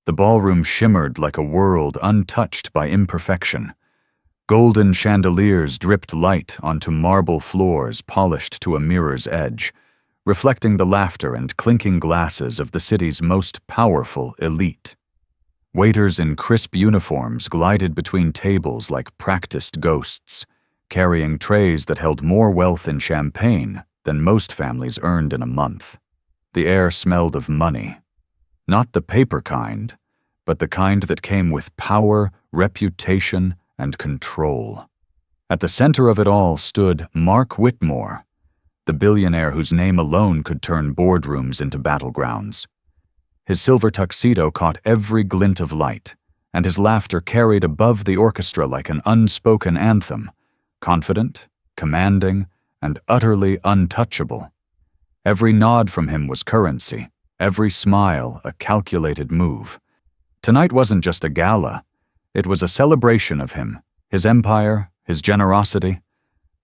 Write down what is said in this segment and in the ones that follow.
The ballroom shimmered like a world untouched by imperfection. Golden chandeliers dripped light onto marble floors polished to a mirror's edge, reflecting the laughter and clinking glasses of the city's most powerful elite. Waiters in crisp uniforms glided between tables like practiced ghosts, carrying trays that held more wealth in champagne than most families earned in a month. The air smelled of money. Not the paper kind, but the kind that came with power, reputation, and control. At the center of it all stood Mark Whitmore, the billionaire whose name alone could turn boardrooms into battlegrounds. His silver tuxedo caught every glint of light, and his laughter carried above the orchestra like an unspoken anthem, confident, commanding, and utterly untouchable. Every nod from him was currency, every smile a calculated move. Tonight wasn't just a gala, it was a celebration of him, his empire, his generosity.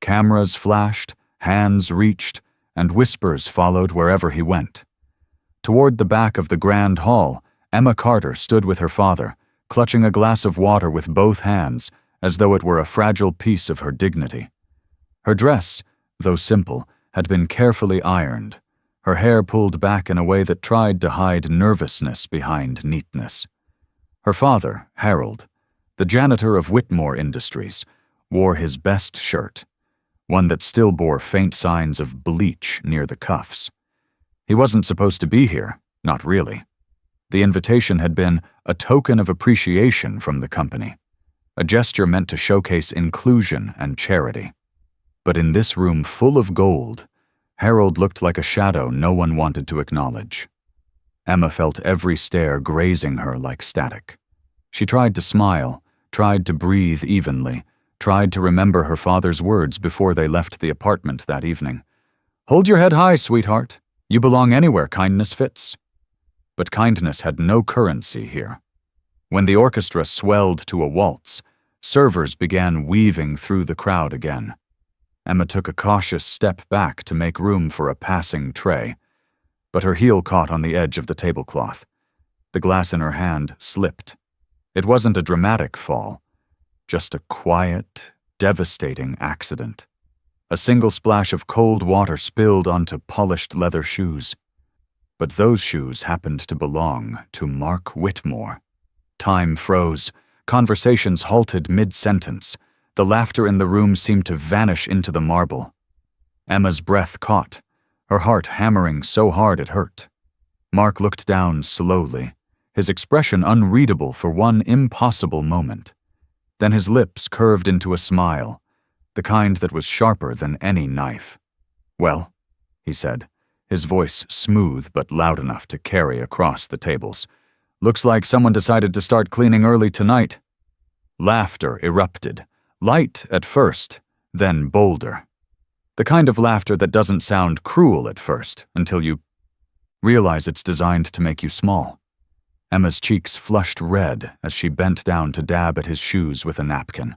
Cameras flashed, hands reached, and whispers followed wherever he went. Toward the back of the grand hall, Emma Carter stood with her father, clutching a glass of water with both hands, as though it were a fragile piece of her dignity. Her dress, though simple, had been carefully ironed, her hair pulled back in a way that tried to hide nervousness behind neatness. Her father, Harold, the janitor of Whitmore Industries, wore his best shirt, one that still bore faint signs of bleach near the cuffs. He wasn't supposed to be here, not really. The invitation had been a token of appreciation from the company, a gesture meant to showcase inclusion and charity. But in this room full of gold, Harold looked like a shadow no one wanted to acknowledge. Emma felt every stare grazing her like static. She tried to smile, tried to breathe evenly, tried to remember her father's words before they left the apartment that evening. "Hold your head high, sweetheart. You belong anywhere kindness fits." But kindness had no currency here. When the orchestra swelled to a waltz, servers began weaving through the crowd again. Emma took a cautious step back to make room for a passing tray, but her heel caught on the edge of the tablecloth. The glass in her hand slipped. It wasn't a dramatic fall, just a quiet, devastating accident. A single splash of cold water spilled onto polished leather shoes. But those shoes happened to belong to Mark Whitmore. Time froze. Conversations halted mid-sentence. The laughter in the room seemed to vanish into the marble. Emma's breath caught, her heart hammering so hard it hurt. Mark looked down slowly, his expression unreadable for one impossible moment. Then his lips curved into a smile, the kind that was sharper than any knife. "Well," he said, his voice smooth but loud enough to carry across the tables. "Looks like someone decided to start cleaning early tonight." Laughter erupted, light at first, then bolder. The kind of laughter that doesn't sound cruel at first until you realize it's designed to make you small. Emma's cheeks flushed red as she bent down to dab at his shoes with a napkin.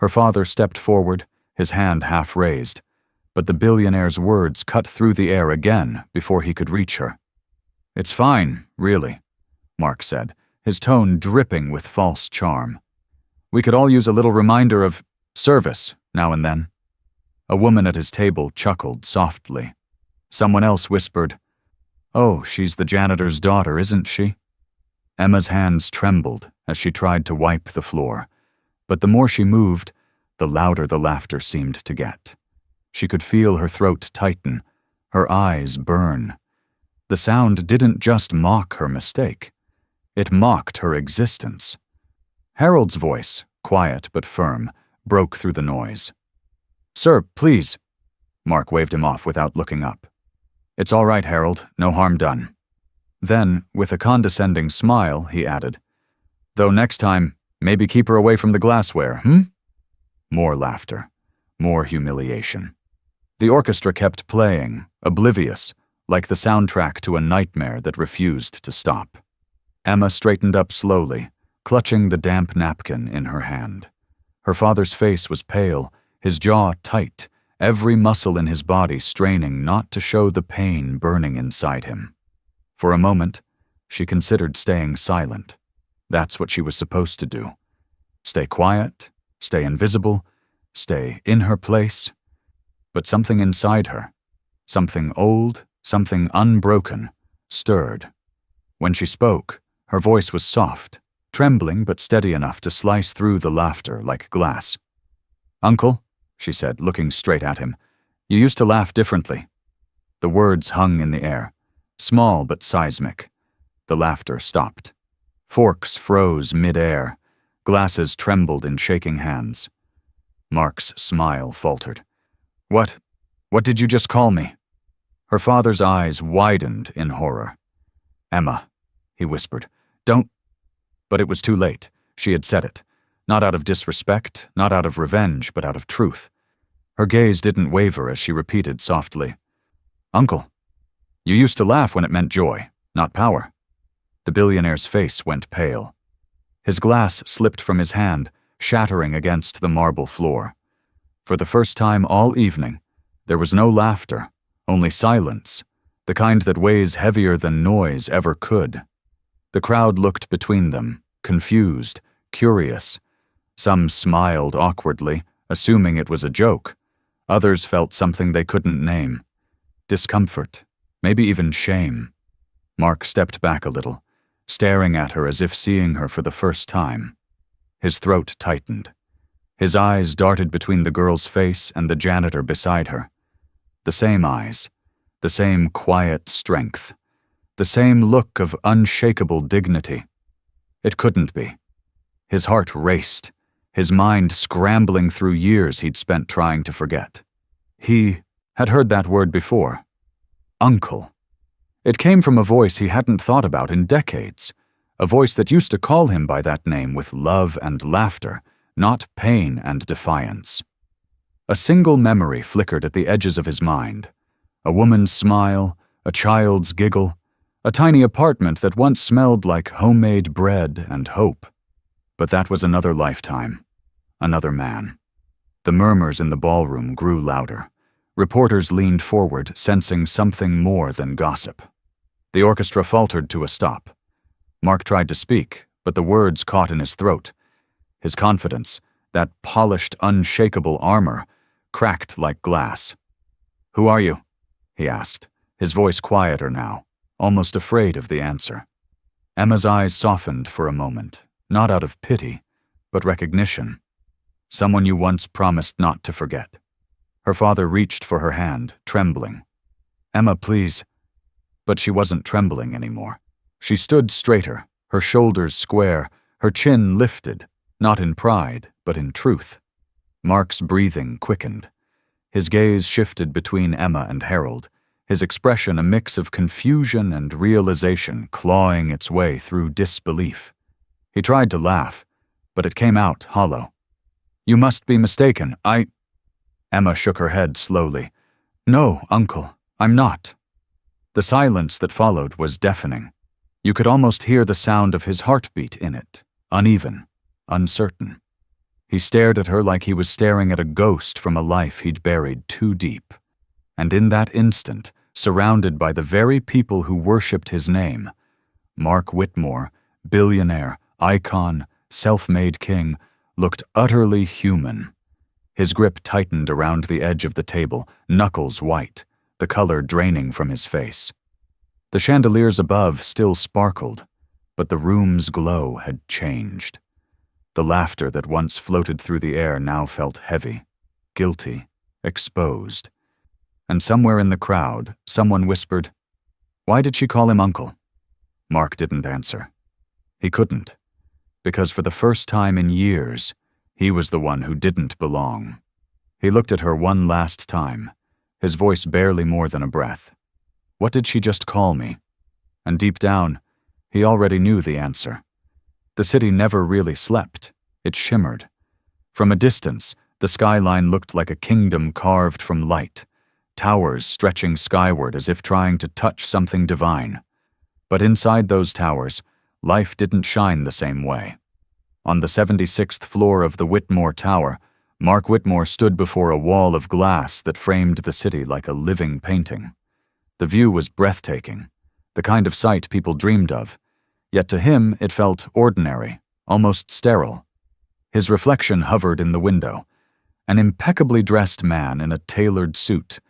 Her father stepped forward, his hand half raised, but the billionaire's words cut through the air again before he could reach her. "It's fine, really," Mark said, his tone dripping with false charm. "We could all use a little reminder of service now and then." A woman at his table chuckled softly. Someone else whispered, "Oh, she's the janitor's daughter, isn't she?" Emma's hands trembled as she tried to wipe the floor, but the more she moved, the louder the laughter seemed to get. She could feel her throat tighten, her eyes burn. The sound didn't just mock her mistake. It mocked her existence. Harold's voice, quiet but firm, broke through the noise. "Sir, please." Mark waved him off without looking up. "It's all right, Harold. No harm done." Then, with a condescending smile, he added, "Though next time, maybe keep her away from the glassware, More laughter, more humiliation. The orchestra kept playing, oblivious, like the soundtrack to a nightmare that refused to stop. Emma straightened up slowly, clutching the damp napkin in her hand. Her father's face was pale, his jaw tight, every muscle in his body straining not to show the pain burning inside him. For a moment, She considered staying silent. That's what she was supposed to do. Stay quiet, stay invisible, stay in her place. But something inside her, something old, something unbroken, stirred. When she spoke, her voice was soft, trembling but steady enough to slice through the laughter like glass. "Uncle," she said, looking straight at him, "you used to laugh differently." The words hung in the air, small but seismic. The laughter stopped. Forks froze mid-air. Glasses trembled in shaking hands. Mark's smile faltered. What did you just call me?" Her father's eyes widened in horror. "Emma," he whispered, "don't—" But it was too late. She had said it. Not out of disrespect, not out of revenge, but out of truth. Her gaze didn't waver as she repeated softly, "Uncle, you used to laugh when it meant joy, not power." The billionaire's face went pale. His glass slipped from his hand, shattering against the marble floor. For the first time all evening, there was no laughter, only silence, the kind that weighs heavier than noise ever could. The crowd looked between them, confused, curious. Some smiled awkwardly, assuming it was a joke. Others felt something they couldn't name. Discomfort, maybe even shame. Mark stepped back a little, staring at her as if seeing her for the first time. His throat tightened. His eyes darted between the girl's face and the janitor beside her. The same eyes, the same quiet strength, the same look of unshakable dignity. It couldn't be. His heart raced, his mind scrambling through years he'd spent trying to forget. He had heard that word before. Uncle. It came from a voice he hadn't thought about in decades, a voice that used to call him by that name with love and laughter, not pain and defiance. A single memory flickered at the edges of his mind. A woman's smile, a child's giggle, a tiny apartment that once smelled like homemade bread and hope. But that was another lifetime, another man. The murmurs in the ballroom grew louder. Reporters leaned forward, sensing something more than gossip. The orchestra faltered to a stop. Mark tried to speak, but the words caught in his throat. His confidence, that polished, unshakable armor, cracked like glass. "Who are you?" he asked, his voice quieter now, almost afraid of the answer. Emma's eyes softened for a moment, not out of pity, but recognition. "Someone you once promised not to forget." Her father reached for her hand, trembling. "Emma, please." But she wasn't trembling anymore. She stood straighter, her shoulders square, her chin lifted, not in pride, but in truth. Mark's breathing quickened. His gaze shifted between Emma and Harold, his expression a mix of confusion and realization clawing its way through disbelief. He tried to laugh, but it came out hollow. "You must be mistaken. Emma shook her head slowly. "No, Uncle, I'm not." The silence that followed was deafening. You could almost hear the sound of his heartbeat in it, uneven, uncertain. He stared at her like he was staring at a ghost from a life he'd buried too deep. And in that instant, surrounded by the very people who worshipped his name, Mark Whitmore, billionaire, icon, self-made king, looked utterly human. His grip tightened around the edge of the table, knuckles white, the color draining from his face. The chandeliers above still sparkled, but the room's glow had changed. The laughter that once floated through the air now felt heavy, guilty, exposed. And somewhere in the crowd, someone whispered, "Why did she call him uncle?" Mark didn't answer. He couldn't, because for the first time in years, he was the one who didn't belong. He looked at her one last time, his voice barely more than a breath. What did she just call me? And deep down, he already knew the answer. The city never really slept. It shimmered. From a distance, the skyline looked like a kingdom carved from light, towers stretching skyward as if trying to touch something divine. But inside those towers, life didn't shine the same way. On the 76th floor of the Whitmore Tower, Mark Whitmore stood before a wall of glass that framed the city like a living painting. The view was breathtaking. the kind of sight people dreamed of. Yet to him it felt ordinary, almost sterile. His reflection hovered in the window, an impeccably dressed man in a tailored suit,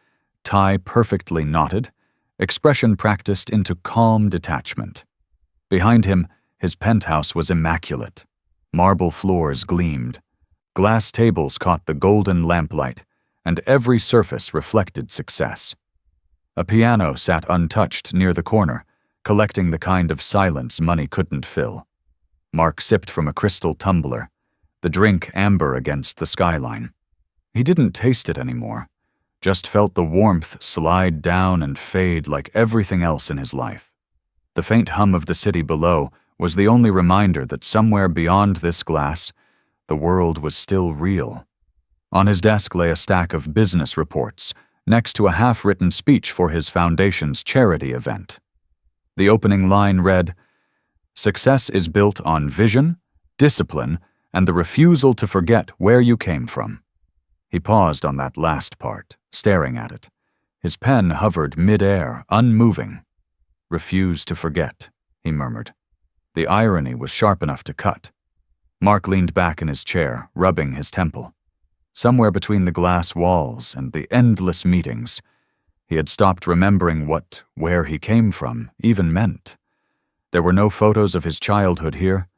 tie perfectly knotted, expression practiced into calm detachment. Behind him, his penthouse was immaculate. Marble floors gleamed. Glass tables caught the golden lamplight, and every surface reflected success. A piano sat untouched near the corner, collecting the kind of silence money couldn't fill. Mark sipped from a crystal tumbler, the drink amber against the skyline. He didn't taste it anymore, just felt the warmth slide down and fade like everything else in his life. The faint hum of the city below was the only reminder that somewhere beyond this glass, the world was still real. On his desk lay a stack of business reports, next to a half-written speech for his foundation's charity event. The opening line read, "Success is built on vision, discipline, and the refusal to forget where you came from." He paused on that last part, staring at it. His pen hovered mid-air, unmoving. "Refuse to forget," he murmured. The irony was sharp enough to cut. Mark leaned back in his chair, rubbing his temple. Somewhere between the glass walls and the endless meetings, he had stopped remembering what where he came from even meant. There were no photos of his childhood here,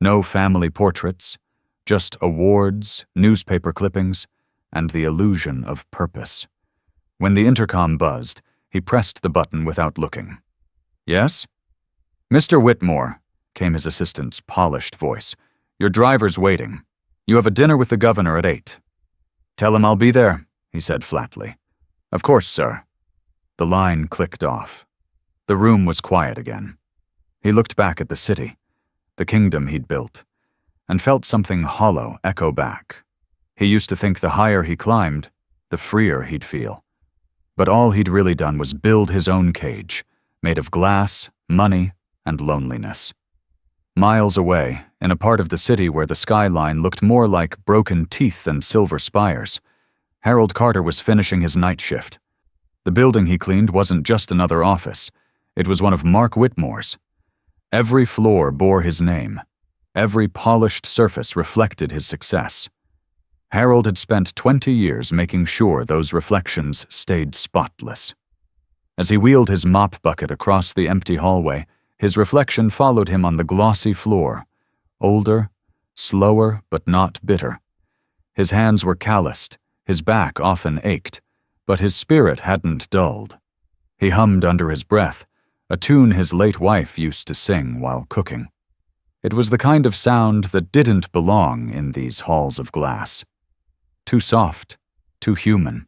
no family portraits, just awards, newspaper clippings, and the illusion of purpose. When the intercom buzzed, he pressed the button without looking. "Yes?" "Mr. Whitmore," came his assistant's polished voice. "Your driver's waiting. You have a dinner with the governor at 8. "Tell him I'll be there," he said flatly. "Of course, sir." The line clicked off. The room was quiet again. He looked back at the city, the kingdom he'd built, and felt something hollow echo back. He used to think the higher he climbed, the freer he'd feel. But all he'd really done was build his own cage, made of glass, money, and loneliness. Miles away, in a part of the city where the skyline looked more like broken teeth than silver spires, Harold Carter was finishing his night shift. The building he cleaned wasn't just another office. It was one of Mark Whitmore's. Every floor bore his name. Every polished surface reflected his success. Harold had spent 20 years making sure those reflections stayed spotless. As he wheeled his mop bucket across the empty hallway, his reflection followed him on the glossy floor, older, slower but not bitter. His hands were calloused, his back often ached, but his spirit hadn't dulled. He hummed under his breath, a tune his late wife used to sing while cooking. It was the kind of sound that didn't belong in these halls of glass. Too soft, too human.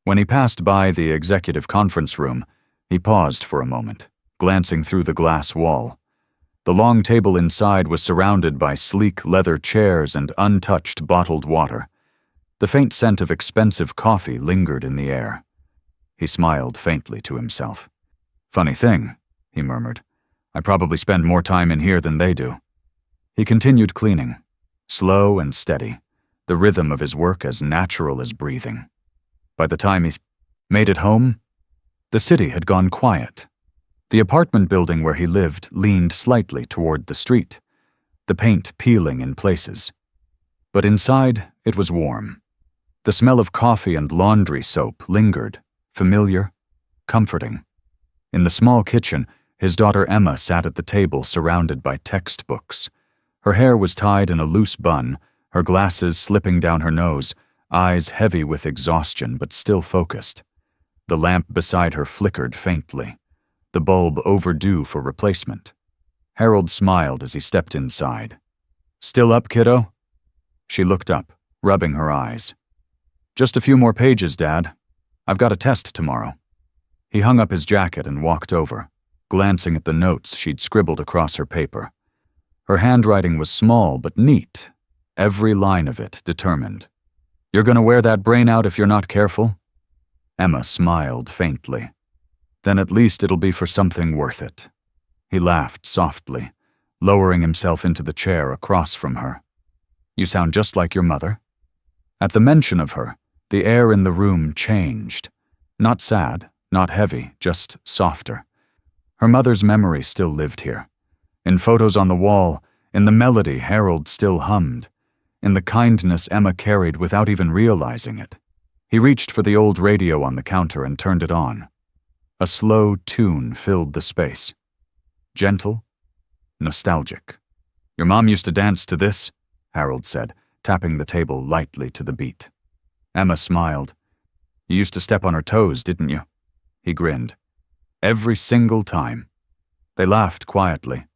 When he passed by the executive conference room, he paused for a moment, glancing through the glass wall. The long table inside was surrounded by sleek leather chairs and untouched bottled water. The faint scent of expensive coffee lingered in the air. He smiled faintly to himself. "Funny thing," he murmured. "I probably spend more time in here than they do." He continued cleaning, slow and steady, the rhythm of his work as natural as breathing. By the time he made it home, the city had gone quiet. The apartment building where he lived leaned slightly toward the street, the paint peeling in places. But inside, it was warm. The smell of coffee and laundry soap lingered, familiar, comforting. In the small kitchen, his daughter Emma sat at the table surrounded by textbooks. Her hair was tied in a loose bun, her glasses slipping down her nose, eyes heavy with exhaustion but still focused. The lamp beside her flickered faintly, the bulb overdue for replacement. Harold smiled as he stepped inside. "Still up, kiddo?" She looked up, rubbing her eyes. "Just a few more pages, Dad. I've got a test tomorrow." He hung up his jacket and walked over, glancing at the notes she'd scribbled across her paper. Her handwriting was small but neat, every line of it determined. "You're gonna wear that brain out if you're not careful?" Emma smiled faintly. "Then at least it'll be for something worth it." He laughed softly, lowering himself into the chair across from her. "You sound just like your mother." At the mention of her, the air in the room changed. Not sad, not heavy, just softer. Her mother's memory still lived here. In photos on the wall, in the melody Harold still hummed, in the kindness Emma carried without even realizing it. He reached for the old radio on the counter and turned it on. A slow tune filled the space. Gentle, nostalgic. "Your mom used to dance to this," Harold said, tapping the table lightly to the beat. Emma smiled. "You used to step on her toes, didn't you?" He grinned. "Every single time." They laughed quietly.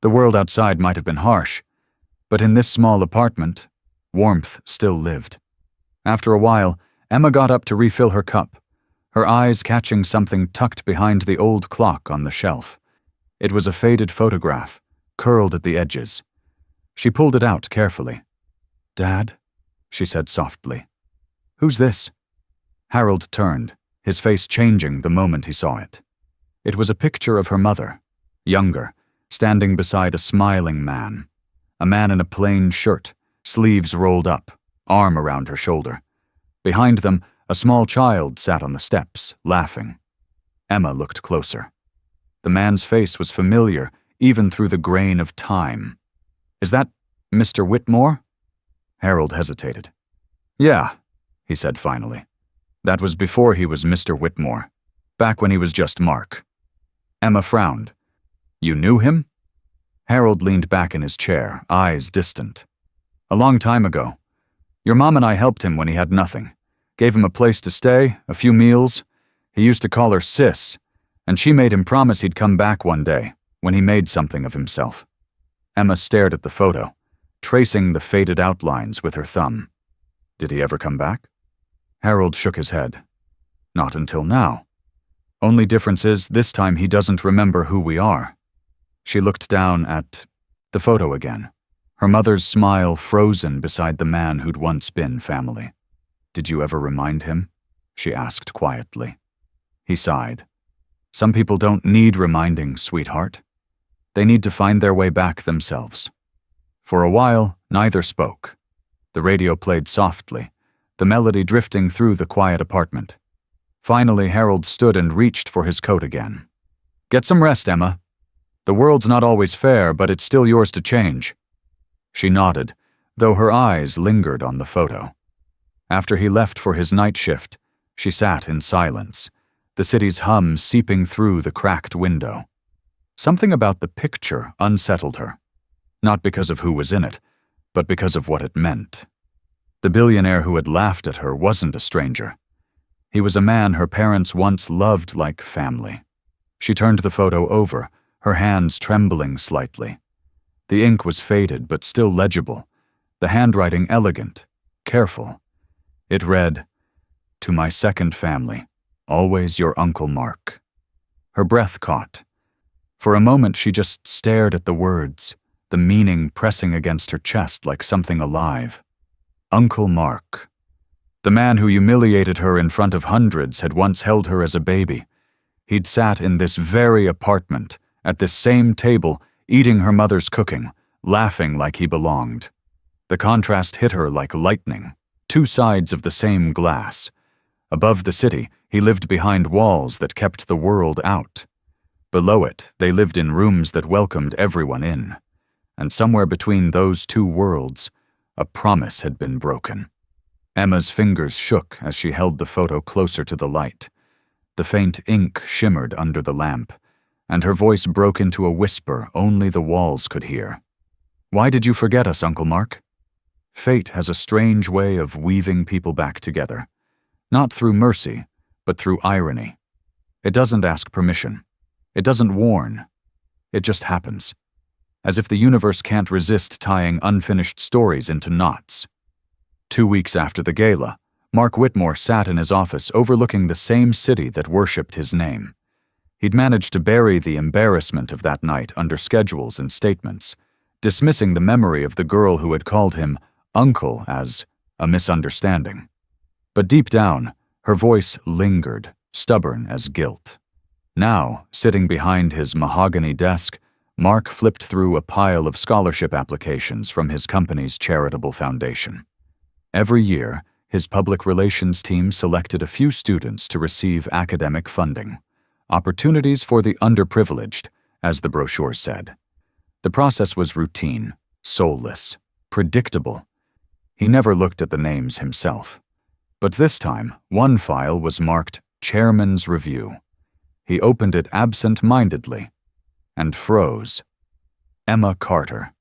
The world outside might have been harsh, but in this small apartment, warmth still lived. After a while, Emma got up to refill her cup, her eyes catching something tucked behind the old clock on the shelf. It was a faded photograph, curled at the edges. She pulled it out carefully. "Dad?" she said softly. "Who's this?" Harold turned, his face changing the moment he saw it. It was a picture of her mother, younger, standing beside a smiling man. A man in a plain shirt, sleeves rolled up, arm around her shoulder. Behind them, a small child sat on the steps, laughing. Emma looked closer. The man's face was familiar, even through the grain of time. "Is that Mr. Whitmore?" Harold hesitated. "Yeah," he said finally. "That was before he was Mr. Whitmore, back when he was just Mark." Emma frowned. "You knew him?" Harold leaned back in his chair, eyes distant. "A long time ago. Your mom and I helped him when he had nothing. Gave him a place to stay, a few meals. He used to call her Sis, and she made him promise he'd come back one day, when he made something of himself." Emma stared at the photo, tracing the faded outlines with her thumb. "Did he ever come back?" Harold shook his head. "Not until now. Only difference is, this time he doesn't remember who we are." She looked down at the photo again, her mother's smile frozen beside the man who'd once been family. "Did you ever remind him?" she asked quietly. He sighed. "Some people don't need reminding, sweetheart. They need to find their way back themselves." For a while, neither spoke. The radio played softly, the melody drifting through the quiet apartment. Finally, Harold stood and reached for his coat again. "Get some rest, Emma. The world's not always fair, but it's still yours to change." She nodded, though her eyes lingered on the photo. After he left for his night shift, she sat in silence, the city's hum seeping through the cracked window. Something about the picture unsettled her, not because of who was in it, but because of what it meant. The billionaire who had laughed at her wasn't a stranger. He was a man her parents once loved like family. She turned the photo over, her hands trembling slightly. The ink was faded but still legible, the handwriting elegant, careful. It read, "To my second family, always your Uncle Mark." Her breath caught. For a moment she just stared at the words, the meaning pressing against her chest like something alive. Uncle Mark. The man who humiliated her in front of hundreds had once held her as a baby. He'd sat in this very apartment, at this same table, eating her mother's cooking, laughing like he belonged. The contrast hit her like lightning, two sides of the same glass. Above the city, he lived behind walls that kept the world out. Below it, they lived in rooms that welcomed everyone in. And somewhere between those two worlds, a promise had been broken. Emma's fingers shook as she held the photo closer to the light. The faint ink shimmered under the lamp, and her voice broke into a whisper only the walls could hear. "Why did you forget us, Uncle Mark?" Fate has a strange way of weaving people back together, not through mercy, but through irony. It doesn't ask permission. It doesn't warn. It just happens, as if the universe can't resist tying unfinished stories into knots. 2 weeks after the gala, Mark Whitmore sat in his office overlooking the same city that worshipped his name. He'd managed to bury the embarrassment of that night under schedules and statements, dismissing the memory of the girl who had called him uncle as a misunderstanding. But deep down, her voice lingered, stubborn as guilt. Now, sitting behind his mahogany desk, Mark flipped through a pile of scholarship applications from his company's charitable foundation. Every year, his public relations team selected a few students to receive academic funding, opportunities for the underprivileged, as the brochure said. The process was routine, soulless, predictable. He never looked at the names himself. But this time, one file was marked Chairman's Review. He opened it absent-mindedly and froze. Emma Carter.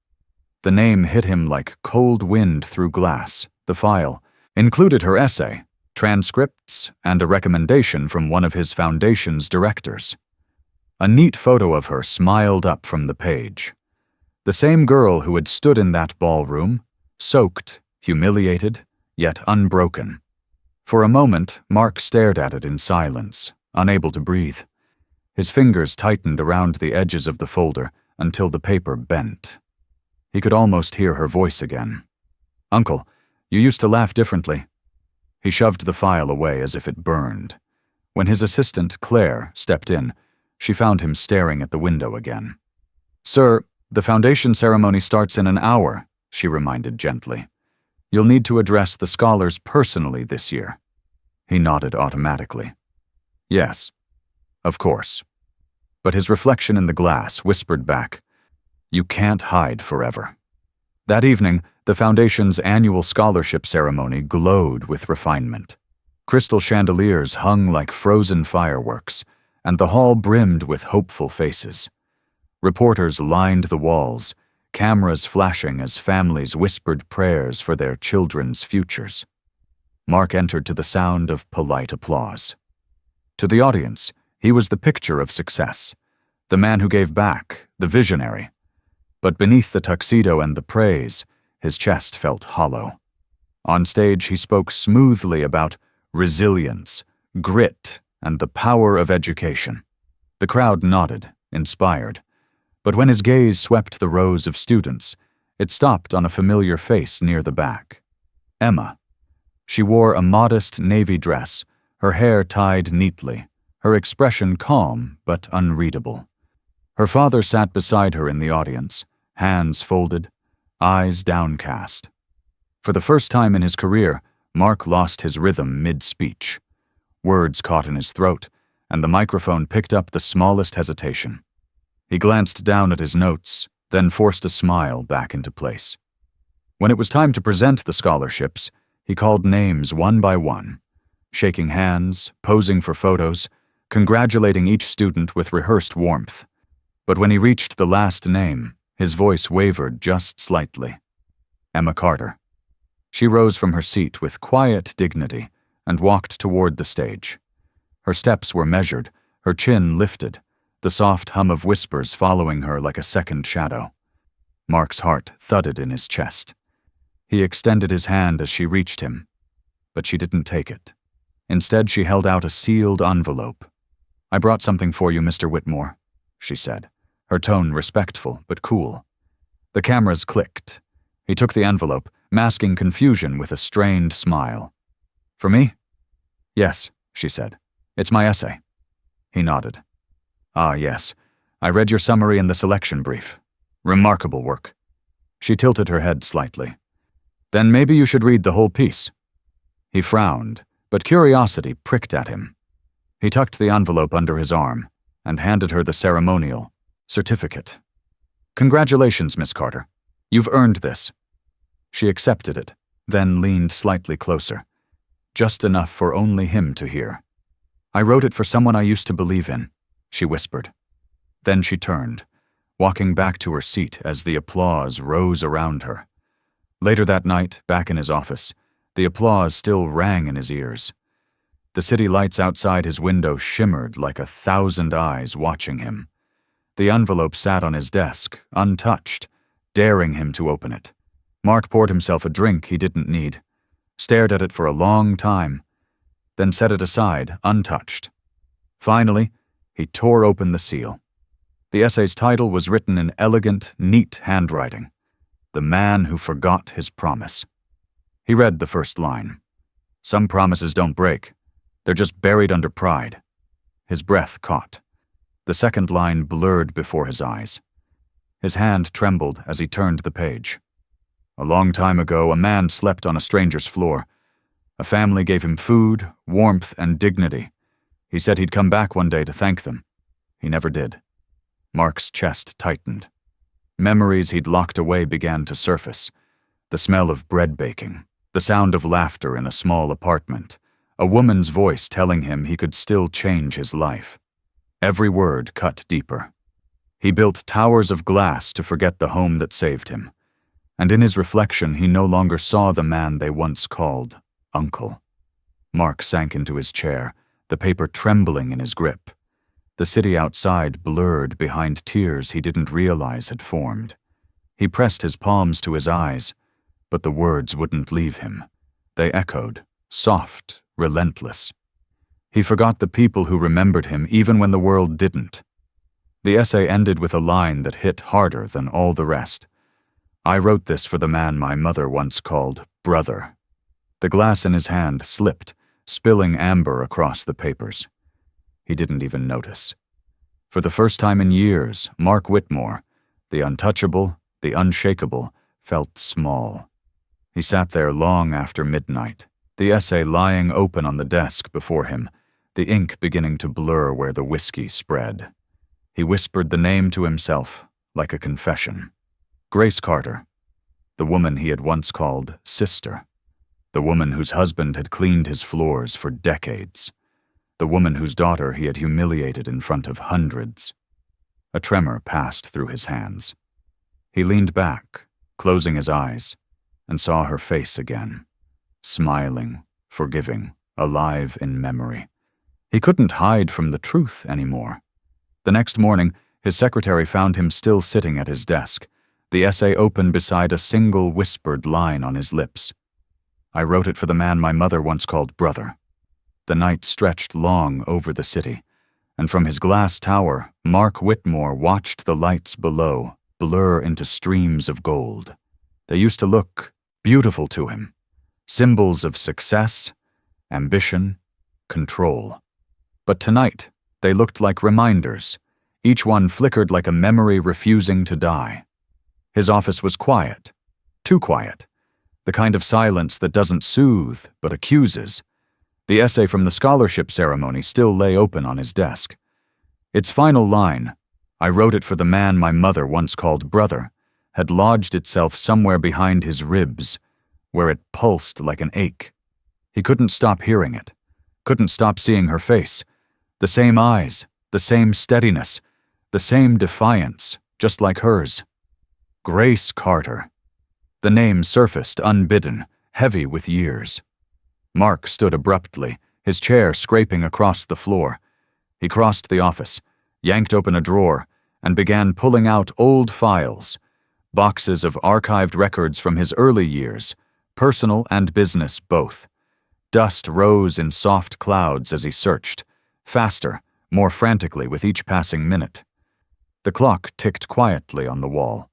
The name hit him like cold wind through glass. The file included her essay, transcripts, and a recommendation from one of his foundation's directors. A neat photo of her smiled up from the page. The same girl who had stood in that ballroom, soaked, humiliated, yet unbroken. For a moment, Mark stared at it in silence, unable to breathe. His fingers tightened around the edges of the folder until the paper bent. He could almost hear her voice again. "Uncle, you used to laugh differently." He shoved the file away as if it burned. When his assistant, Claire, stepped in, she found him staring at the window again. "Sir, the foundation ceremony starts in an hour," she reminded gently. "You'll need to address the scholars personally this year." He nodded automatically. "Yes, of course." But his reflection in the glass whispered back, "You can't hide forever." That evening, the Foundation's annual scholarship ceremony glowed with refinement. Crystal chandeliers hung like frozen fireworks, and the hall brimmed with hopeful faces. Reporters lined the walls, cameras flashing as families whispered prayers for their children's futures. Mark entered to the sound of polite applause. To the audience, he was the picture of success, the man who gave back, the visionary. But beneath the tuxedo and the praise, his chest felt hollow. On stage, he spoke smoothly about resilience, grit, and the power of education. The crowd nodded, inspired. But when his gaze swept the rows of students, it stopped on a familiar face near the back. Emma. She wore a modest navy dress, her hair tied neatly, her expression calm but unreadable. Her father sat beside her in the audience, hands folded, eyes downcast. For the first time in his career, Mark lost his rhythm mid-speech. Words caught in his throat, and the microphone picked up the smallest hesitation. He glanced down at his notes, then forced a smile back into place. When it was time to present the scholarships, he called names one by one, shaking hands, posing for photos, congratulating each student with rehearsed warmth. But when he reached the last name, his voice wavered just slightly. Emma Carter. She rose from her seat with quiet dignity and walked toward the stage. Her steps were measured, her chin lifted, the soft hum of whispers following her like a second shadow. Mark's heart thudded in his chest. He extended his hand as she reached him, but she didn't take it. Instead, she held out a sealed envelope. "I brought something for you, Mr. Whitmore," she said, her tone respectful but cool. The cameras clicked. He took the envelope, masking confusion with a strained smile. "For me?" "Yes," she said. "It's my essay." He nodded. "Ah, yes. I read your summary in the selection brief. Remarkable work." She tilted her head slightly. "Then maybe you should read the whole piece." He frowned, but curiosity pricked at him. He tucked the envelope under his arm and handed her the ceremonial certificate. "Congratulations, Miss Carter. You've earned this." She accepted it, then leaned slightly closer, just enough for only him to hear. "I wrote it for someone I used to believe in," she whispered. Then she turned, walking back to her seat as the applause rose around her. Later that night, back in his office, the applause still rang in his ears. The city lights outside his window shimmered like 1,000 eyes watching him. The envelope sat on his desk, untouched, daring him to open it. Mark poured himself a drink he didn't need, stared at it for a long time, then set it aside, untouched. Finally, he tore open the seal. The essay's title was written in elegant, neat handwriting, "The Man Who Forgot His Promise." He read the first line. "Some promises don't break. They're just buried under pride." His breath caught. The second line blurred before his eyes. His hand trembled as he turned the page. "A long time ago, a man slept on a stranger's floor. A family gave him food, warmth, and dignity. He said he'd come back one day to thank them. He never did. Mark's chest tightened. Memories he'd locked away began to surface. The smell of bread baking, the sound of laughter in a small apartment, a woman's voice telling him he could still change his life. Every word cut deeper. He built towers of glass to forget the home that saved him. And in his reflection, he no longer saw the man they once called Uncle. Mark sank into his chair, the paper trembling in his grip. The city outside blurred behind tears he didn't realize had formed. He pressed his palms to his eyes, but the words wouldn't leave him. They echoed, soft, relentless. He forgot the people who remembered him even when the world didn't. The essay ended with a line that hit harder than all the rest. I wrote this for the man my mother once called brother. The glass in his hand slipped, spilling amber across the papers. He didn't even notice. For the first time in years, Mark Whitmore, the untouchable, the unshakable, felt small. He sat there long after midnight, the essay lying open on the desk before him, the ink beginning to blur where the whiskey spread. He whispered the name to himself, like a confession. Grace Carter, the woman he had once called sister, the woman whose husband had cleaned his floors for decades, the woman whose daughter he had humiliated in front of hundreds. A tremor passed through his hands. He leaned back, closing his eyes, and saw her face again, smiling, forgiving, alive in memory. He couldn't hide from the truth anymore. The next morning, his secretary found him still sitting at his desk, the essay open beside a single whispered line on his lips. I wrote it for the man my mother once called brother. The night stretched long over the city, and from his glass tower, Mark Whitmore watched the lights below blur into streams of gold. They used to look beautiful to him, symbols of success, ambition, control. But tonight, they looked like reminders. Each one flickered like a memory refusing to die. His office was quiet, too quiet, the kind of silence that doesn't soothe but accuses. The essay from the scholarship ceremony still lay open on his desk. Its final line, I wrote it for the man my mother once called brother, had lodged itself somewhere behind his ribs, where it pulsed like an ache. He couldn't stop hearing it, couldn't stop seeing her face. The same eyes, the same steadiness, the same defiance, just like hers. Grace Carter. The name surfaced unbidden, heavy with years. Mark stood abruptly, his chair scraping across the floor. He crossed the office, yanked open a drawer, and began pulling out old files, boxes of archived records from his early years, personal and business both. Dust rose in soft clouds as he searched, faster, more frantically with each passing minute. The clock ticked quietly on the wall.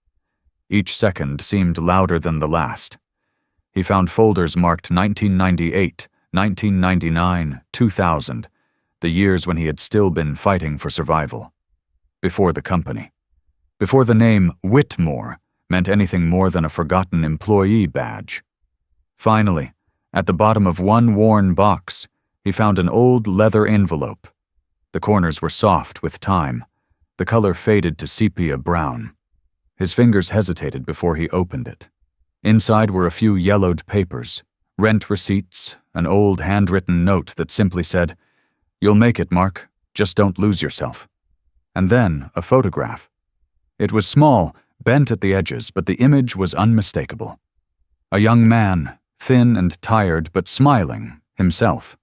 Each second seemed louder than the last. He found folders marked 1998, 1999, 2000, the years when he had still been fighting for survival. Before the company. Before the name Whitmore meant anything more than a forgotten employee badge. Finally, at the bottom of one worn box, he found an old leather envelope. The corners were soft with time. The color faded to sepia brown. His fingers hesitated before he opened it. Inside were a few yellowed papers, rent receipts, an old handwritten note that simply said, "You'll make it, Mark. Just don't lose yourself." And then a photograph. It was small, bent at the edges, but the image was unmistakable. A young man, thin and tired but smiling, himself.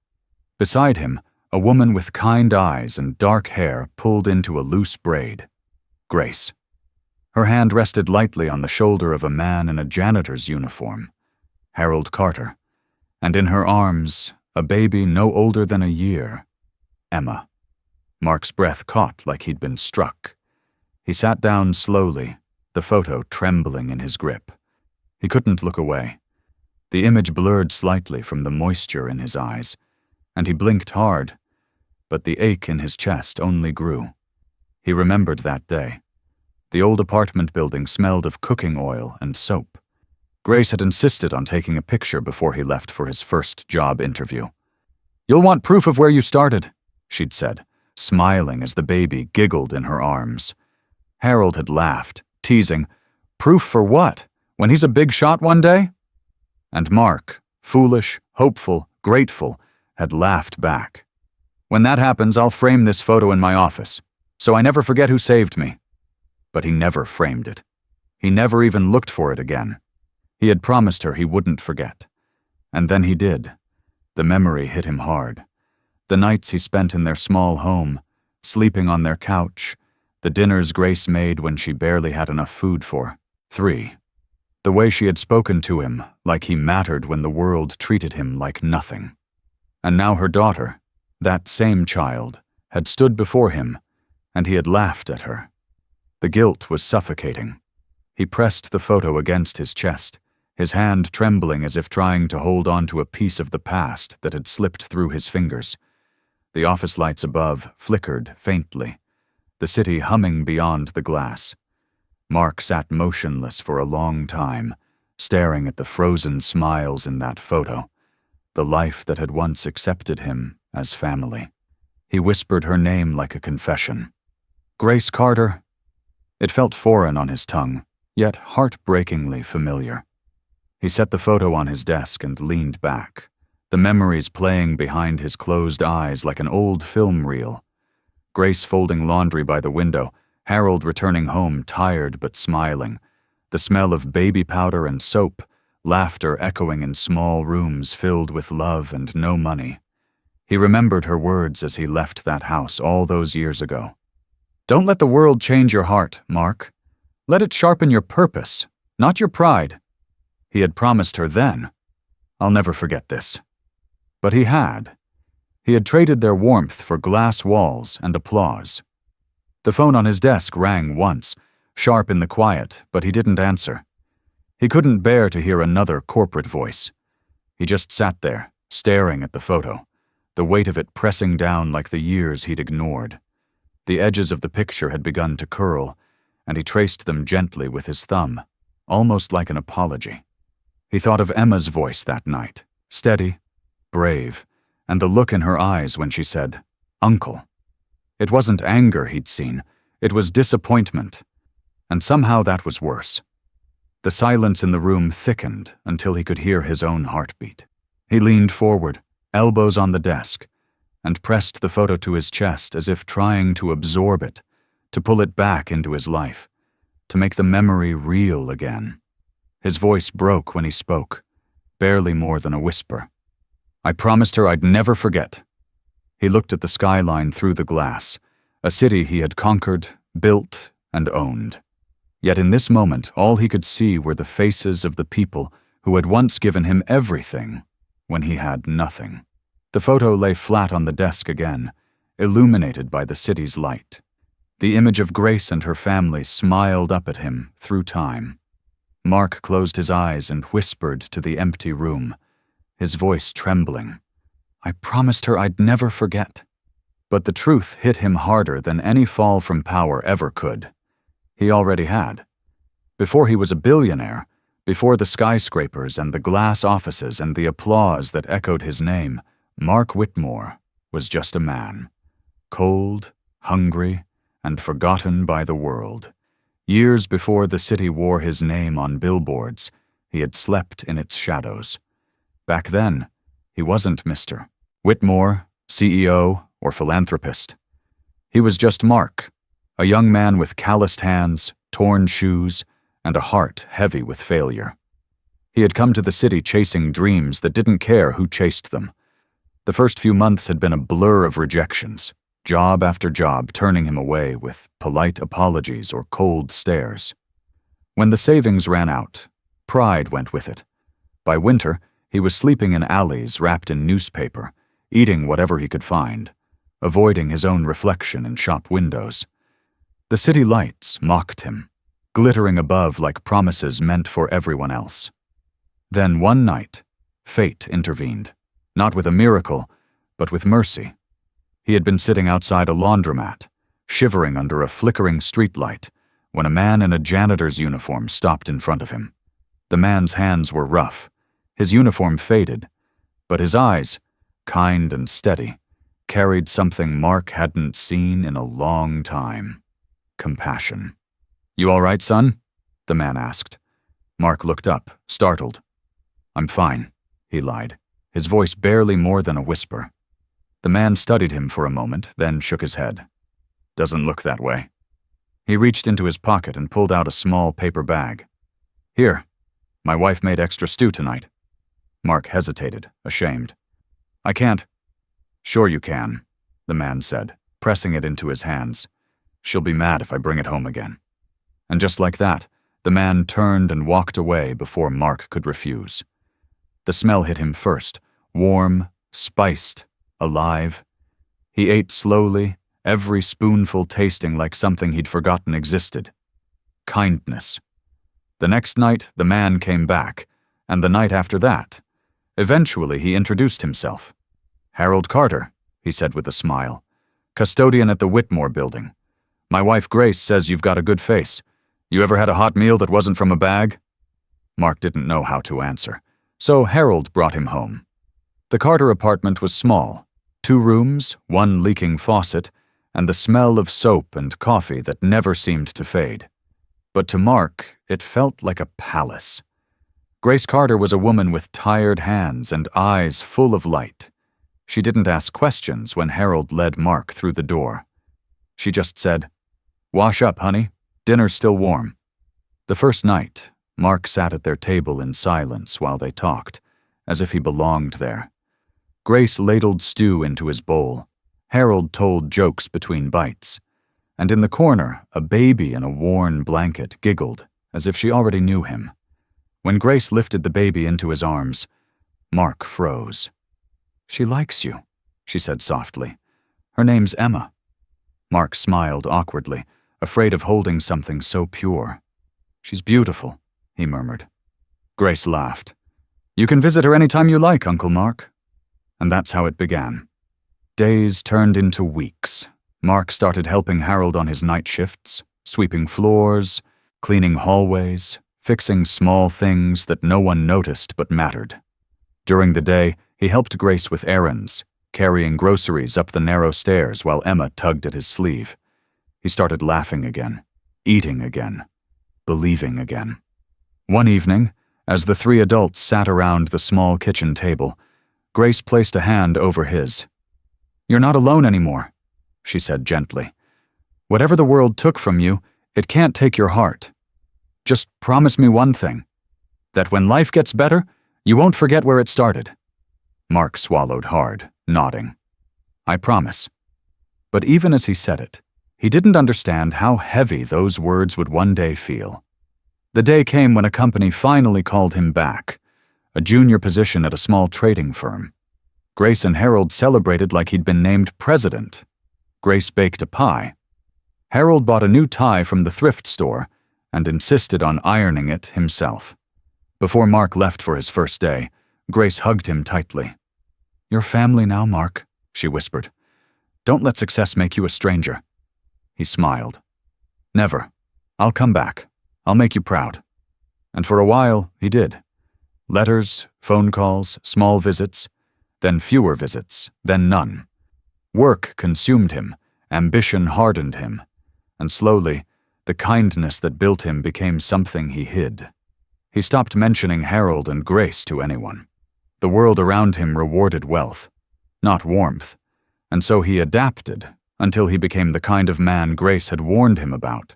Beside him, a woman with kind eyes and dark hair pulled into a loose braid. Grace. Her hand rested lightly on the shoulder of a man in a janitor's uniform, Harold Carter, and in her arms, a baby no older than a year, Emma. Mark's breath caught like he'd been struck. He sat down slowly, the photo trembling in his grip. He couldn't look away. The image blurred slightly from the moisture in his eyes, and he blinked hard, but the ache in his chest only grew. He remembered that day. The old apartment building smelled of cooking oil and soap. Grace had insisted on taking a picture before he left for his first job interview. "You'll want proof of where you started," she'd said, smiling as the baby giggled in her arms. Harold had laughed, teasing, "Proof for what? When he's a big shot one day?" And Mark, foolish, hopeful, grateful, had laughed back. "When that happens, I'll frame this photo in my office, so I never forget who saved me." But he never framed it. He never even looked for it again. He had promised her he wouldn't forget. And then he did. The memory hit him hard. The nights he spent in their small home, sleeping on their couch, the dinners Grace made when she barely had enough food for 3. The way she had spoken to him, like he mattered when the world treated him like nothing. And now her daughter, that same child, had stood before him, and he had laughed at her. The guilt was suffocating. He pressed the photo against his chest, his hand trembling as if trying to hold on to a piece of the past that had slipped through his fingers. The office lights above flickered faintly, the city humming beyond the glass. Mark sat motionless for a long time, staring at the frozen smiles in that photo, the life that had once accepted him as family. He whispered her name like a confession. "Grace Carter." It felt foreign on his tongue, yet heartbreakingly familiar. He set the photo on his desk and leaned back, the memories playing behind his closed eyes like an old film reel. Grace folding laundry by the window, Harold returning home tired but smiling, the smell of baby powder and soap, laughter echoing in small rooms filled with love and no money. He remembered her words as he left that house all those years ago. "Don't let the world change your heart, Mark. Let it sharpen your purpose, not your pride." He had promised her then. I'll never forget this. But he had. He had traded their warmth for glass walls and applause. The phone on his desk rang once, sharp in the quiet, but he didn't answer. He couldn't bear to hear another corporate voice. He just sat there, staring at the photo, the weight of it pressing down like the years he'd ignored. The edges of the picture had begun to curl, and he traced them gently with his thumb, almost like an apology. He thought of Emma's voice that night, steady, brave, and the look in her eyes when she said, "Uncle." It wasn't anger he'd seen, it was disappointment, and somehow that was worse. The silence in the room thickened until he could hear his own heartbeat. He leaned forward, elbows on the desk, and pressed the photo to his chest as if trying to absorb it, to pull it back into his life, to make the memory real again. His voice broke when he spoke, barely more than a whisper. "I promised her I'd never forget." He looked at the skyline through the glass, a city he had conquered, built, and owned. Yet in this moment, all he could see were the faces of the people who had once given him everything when he had nothing. The photo lay flat on the desk again, illuminated by the city's light. The image of Grace and her family smiled up at him through time. Mark closed his eyes and whispered to the empty room, his voice trembling. "I promised her I'd never forget." But the truth hit him harder than any fall from power ever could. He already had. Before he was a billionaire, before the skyscrapers and the glass offices and the applause that echoed his name, Mark Whitmore was just a man. Cold, hungry, and forgotten by the world. Years before the city wore his name on billboards, he had slept in its shadows. Back then, he wasn't Mr. Whitmore, CEO, or philanthropist. He was just Mark, a young man with calloused hands, torn shoes, and a heart heavy with failure. He had come to the city chasing dreams that didn't care who chased them. The first few months had been a blur of rejections, job after job turning him away with polite apologies or cold stares. When the savings ran out, pride went with it. By winter, he was sleeping in alleys wrapped in newspaper, eating whatever he could find, avoiding his own reflection in shop windows. The city lights mocked him, glittering above like promises meant for everyone else. Then one night, fate intervened, not with a miracle, but with mercy. He had been sitting outside a laundromat, shivering under a flickering streetlight, when a man in a janitor's uniform stopped in front of him. The man's hands were rough, his uniform faded, but his eyes, kind and steady, carried something Mark hadn't seen in a long time: compassion. "You all right, son?" the man asked. Mark looked up, startled. "I'm fine," he lied, his voice barely more than a whisper. The man studied him for a moment, then shook his head. "Doesn't look that way." He reached into his pocket and pulled out a small paper bag. "Here, my wife made extra stew tonight." Mark hesitated, ashamed. "I can't." "Sure you can," the man said, pressing it into his hands. "She'll be mad if I bring it home again." And just like that, the man turned and walked away before Mark could refuse. The smell hit him first, warm, spiced, alive. He ate slowly, every spoonful tasting like something he'd forgotten existed. Kindness. The next night, the man came back, and the night after that. Eventually, he introduced himself. "Harold Carter," he said with a smile. "Custodian at the Whitmore building. My wife Grace says you've got a good face. You ever had a hot meal that wasn't from a bag?" Mark didn't know how to answer, so Harold brought him home. The Carter apartment was small, 2 rooms, 1 leaking faucet, and the smell of soap and coffee that never seemed to fade. But to Mark, it felt like a palace. Grace Carter was a woman with tired hands and eyes full of light. She didn't ask questions when Harold led Mark through the door. She just said, "Wash up, honey. Dinner's still warm." The first night, Mark sat at their table in silence while they talked, as if he belonged there. Grace ladled stew into his bowl. Harold told jokes between bites. And in the corner, a baby in a worn blanket giggled, as if she already knew him. When Grace lifted the baby into his arms, Mark froze. "She likes you," she said softly. "Her name's Emma." Mark smiled awkwardly, afraid of holding something so pure. "She's beautiful," he murmured. Grace laughed. "You can visit her any time you like, Uncle Mark." And that's how it began. Days turned into weeks. Mark started helping Harold on his night shifts, sweeping floors, cleaning hallways, fixing small things that no one noticed but mattered. During the day, he helped Grace with errands, carrying groceries up the narrow stairs while Emma tugged at his sleeve. He started laughing again, eating again, believing again. One evening, as the 3 adults sat around the small kitchen table, Grace placed a hand over his. "You're not alone anymore," she said gently. "Whatever the world took from you, it can't take your heart. Just promise me one thing, that when life gets better, you won't forget where it started." Mark swallowed hard, nodding. "I promise." But even as he said it, he didn't understand how heavy those words would one day feel. The day came when a company finally called him back, a junior position at a small trading firm. Grace and Harold celebrated like he'd been named president. Grace baked a pie. Harold bought a new tie from the thrift store and insisted on ironing it himself. Before Mark left for his first day, Grace hugged him tightly. "You're family now, Mark," she whispered. "Don't let success make you a stranger." He smiled. "Never. I'll come back. I'll make you proud." And for a while, he did. Letters, phone calls, small visits, then fewer visits, then none. Work consumed him, ambition hardened him, and slowly, the kindness that built him became something he hid. He stopped mentioning Harold and Grace to anyone. The world around him rewarded wealth, not warmth, and so he adapted until he became the kind of man Grace had warned him about.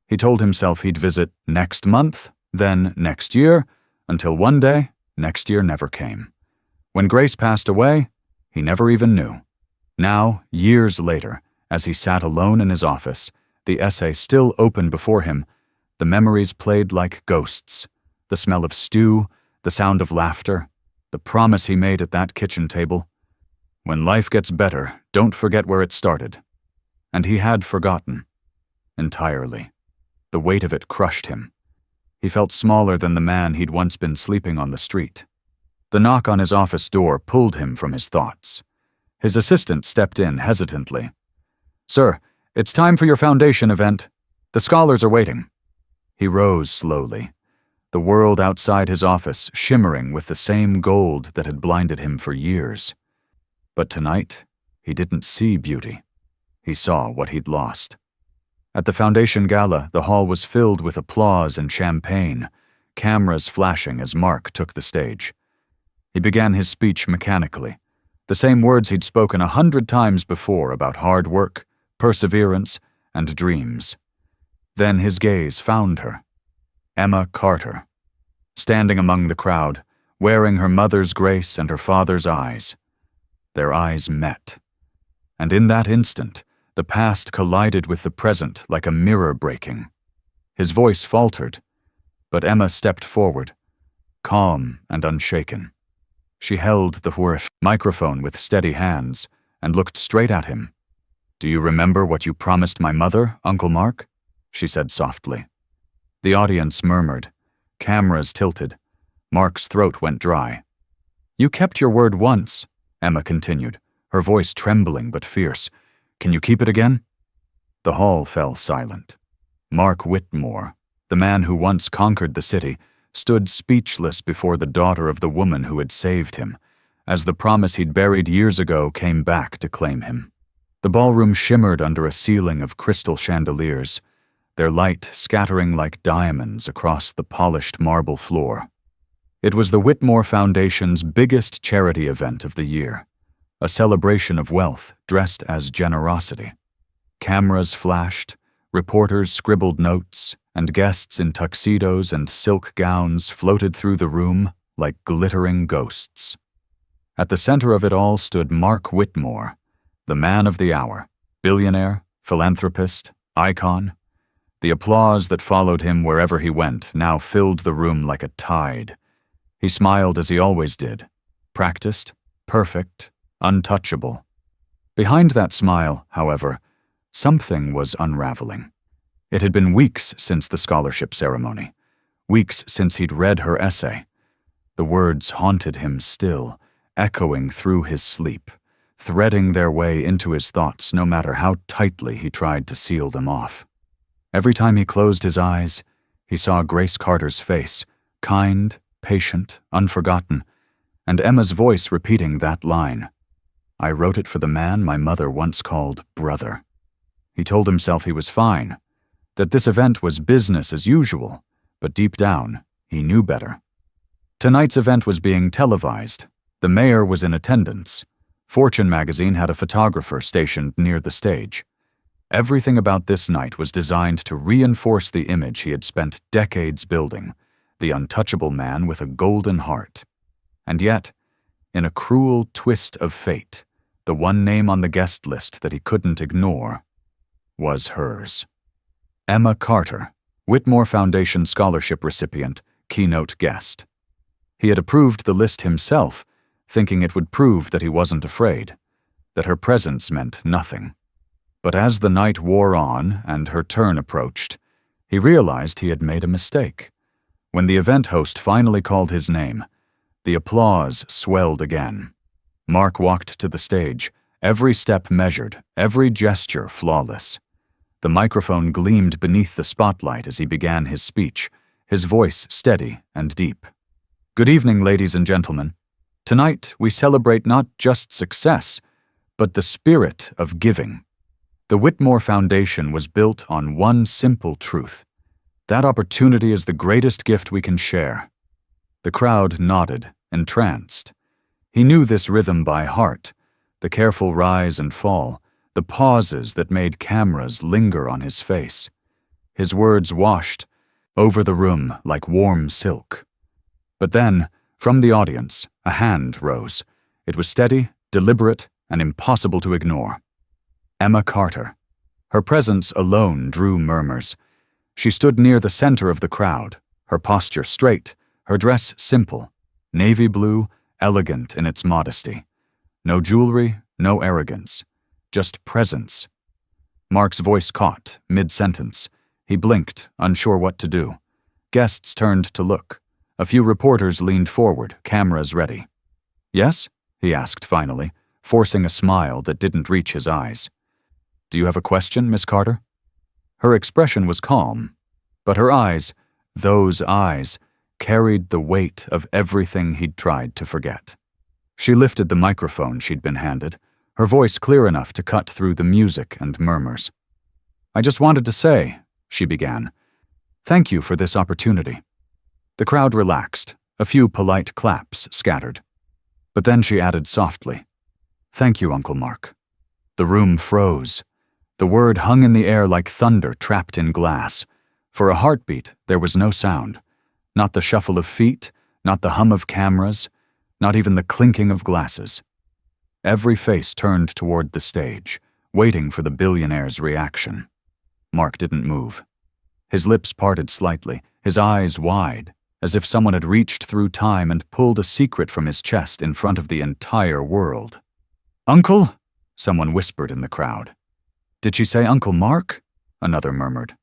He told himself he'd visit next month, then next year, until one day, next year never came. When Grace passed away, he never even knew. Now, years later, as he sat alone in his office, the essay still open before him, the memories played like ghosts. The smell of stew, the sound of laughter, the promise he made at that kitchen table. When life gets better, don't forget where it started. And he had forgotten. Entirely. The weight of it crushed him. He felt smaller than the man he'd once been sleeping on the street. The knock on his office door pulled him from his thoughts. His assistant stepped in hesitantly. "Sir, it's time for your foundation event. The scholars are waiting." He rose slowly, the world outside his office shimmering with the same gold that had blinded him for years. But tonight, He didn't see beauty. He saw what he'd lost. At the foundation gala, the hall was filled with applause and champagne, cameras flashing as Mark took the stage. He began his speech mechanically, the same words he'd spoken 100 times before about hard work, perseverance, and dreams. Then his gaze found her, Emma Carter, standing among the crowd, wearing her mother's grace and her father's eyes. Their eyes met. And in that instant, the past collided with the present like a mirror breaking. His voice faltered, but Emma stepped forward, calm and unshaken. She held the microphone with steady hands and looked straight at him. "Do you remember what you promised my mother, Uncle Mark?" she said softly. The audience murmured. Cameras tilted. Mark's throat went dry. "You kept your word once," Emma continued, her voice trembling but fierce. "Can you keep it again?" The hall fell silent. Mark Whitmore, the man who once conquered the city, stood speechless before the daughter of the woman who had saved him, as the promise he'd buried years ago came back to claim him. The ballroom shimmered under a ceiling of crystal chandeliers, their light scattering like diamonds across the polished marble floor. It was the Whitmore Foundation's biggest charity event of the year, a celebration of wealth dressed as generosity. Cameras flashed, reporters scribbled notes, and guests in tuxedos and silk gowns floated through the room like glittering ghosts. At the center of it all stood Mark Whitmore, the man of the hour, billionaire, philanthropist, icon. The applause that followed him wherever he went now filled the room like a tide. He smiled as he always did, practiced, perfect, untouchable. Behind that smile, however, something was unraveling. It had been weeks since the scholarship ceremony, weeks since he'd read her essay. The words haunted him still, echoing through his sleep, threading their way into his thoughts no matter how tightly he tried to seal them off. Every time he closed his eyes, he saw Grace Carter's face, kind, patient, unforgotten, and Emma's voice repeating that line. "I wrote it for the man my mother once called brother." He told himself he was fine, that this event was business as usual, but deep down, he knew better. Tonight's event was being televised. The mayor was in attendance. Fortune magazine had a photographer stationed near the stage. Everything about this night was designed to reinforce the image he had spent decades building, the untouchable man with a golden heart. And yet, in a cruel twist of fate, the one name on the guest list that he couldn't ignore was hers. Emma Carter, Whitmore Foundation scholarship recipient, keynote guest. He had approved the list himself, thinking it would prove that he wasn't afraid, that her presence meant nothing. But as the night wore on and her turn approached, he realized he had made a mistake. When the event host finally called his name, the applause swelled again. Mark walked to the stage, every step measured, every gesture flawless. The microphone gleamed beneath the spotlight as he began his speech, his voice steady and deep. "Good evening, ladies and gentlemen. Tonight we celebrate not just success, but the spirit of giving. The Whitmore Foundation was built on one simple truth. That opportunity is the greatest gift we can share." The crowd nodded, entranced. He knew this rhythm by heart, the careful rise and fall, the pauses that made cameras linger on his face. His words washed over the room like warm silk. But then, from the audience, a hand rose. It was steady, deliberate, and impossible to ignore. Emma Carter. Her presence alone drew murmurs. She stood near the center of the crowd, her posture straight, her dress simple, navy blue, elegant in its modesty. No jewelry, no arrogance, just presence. Mark's voice caught, mid-sentence. He blinked, unsure what to do. Guests turned to look. A few reporters leaned forward, cameras ready. "Yes?" he asked finally, forcing a smile that didn't reach his eyes. "Do you have a question, Miss Carter?" Her expression was calm, but her eyes, those eyes, carried the weight of everything he'd tried to forget. She lifted the microphone she'd been handed, her voice clear enough to cut through the music and murmurs. "I just wanted to say," she began, "thank you for this opportunity." The crowd relaxed, a few polite claps scattered. But then she added softly, "Thank you, Uncle Mark." The room froze. The word hung in the air like thunder trapped in glass. For a heartbeat, there was no sound. Not the shuffle of feet, not the hum of cameras, not even the clinking of glasses. Every face turned toward the stage, waiting for the billionaire's reaction. Mark didn't move. His lips parted slightly, his eyes wide, as if someone had reached through time and pulled a secret from his chest in front of the entire world. "Uncle?" someone whispered in the crowd. "Did she say Uncle Mark?" another murmured.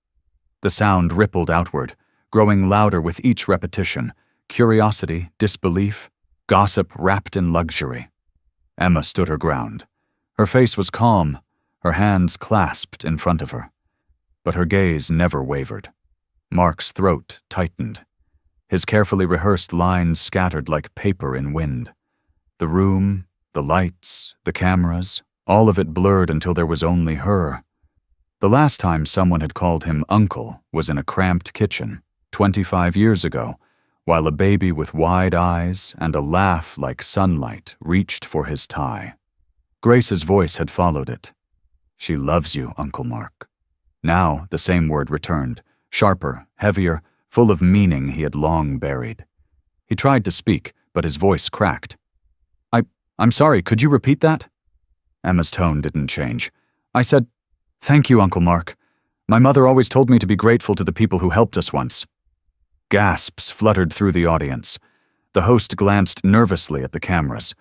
The sound rippled outward, growing louder with each repetition. Curiosity, disbelief, gossip wrapped in luxury. Emma stood her ground. Her face was calm, her hands clasped in front of her. But her gaze never wavered. Mark's throat tightened. His carefully rehearsed lines scattered like paper in wind. The room, the lights, the cameras, all of it blurred until there was only her. The last time someone had called him uncle was in a cramped kitchen, 25 years ago, while a baby with wide eyes and a laugh like sunlight reached for his tie. Grace's voice had followed it. "She loves you, Uncle Mark." Now the same word returned, sharper, heavier, full of meaning he had long buried. He tried to speak, but his voice cracked. I'm sorry, could you repeat that?" Emma's tone didn't change. "I said, thank you, Uncle Mark. My mother always told me to be grateful to the people who helped us once." Gasps fluttered through the audience. The host glanced nervously at the cameras.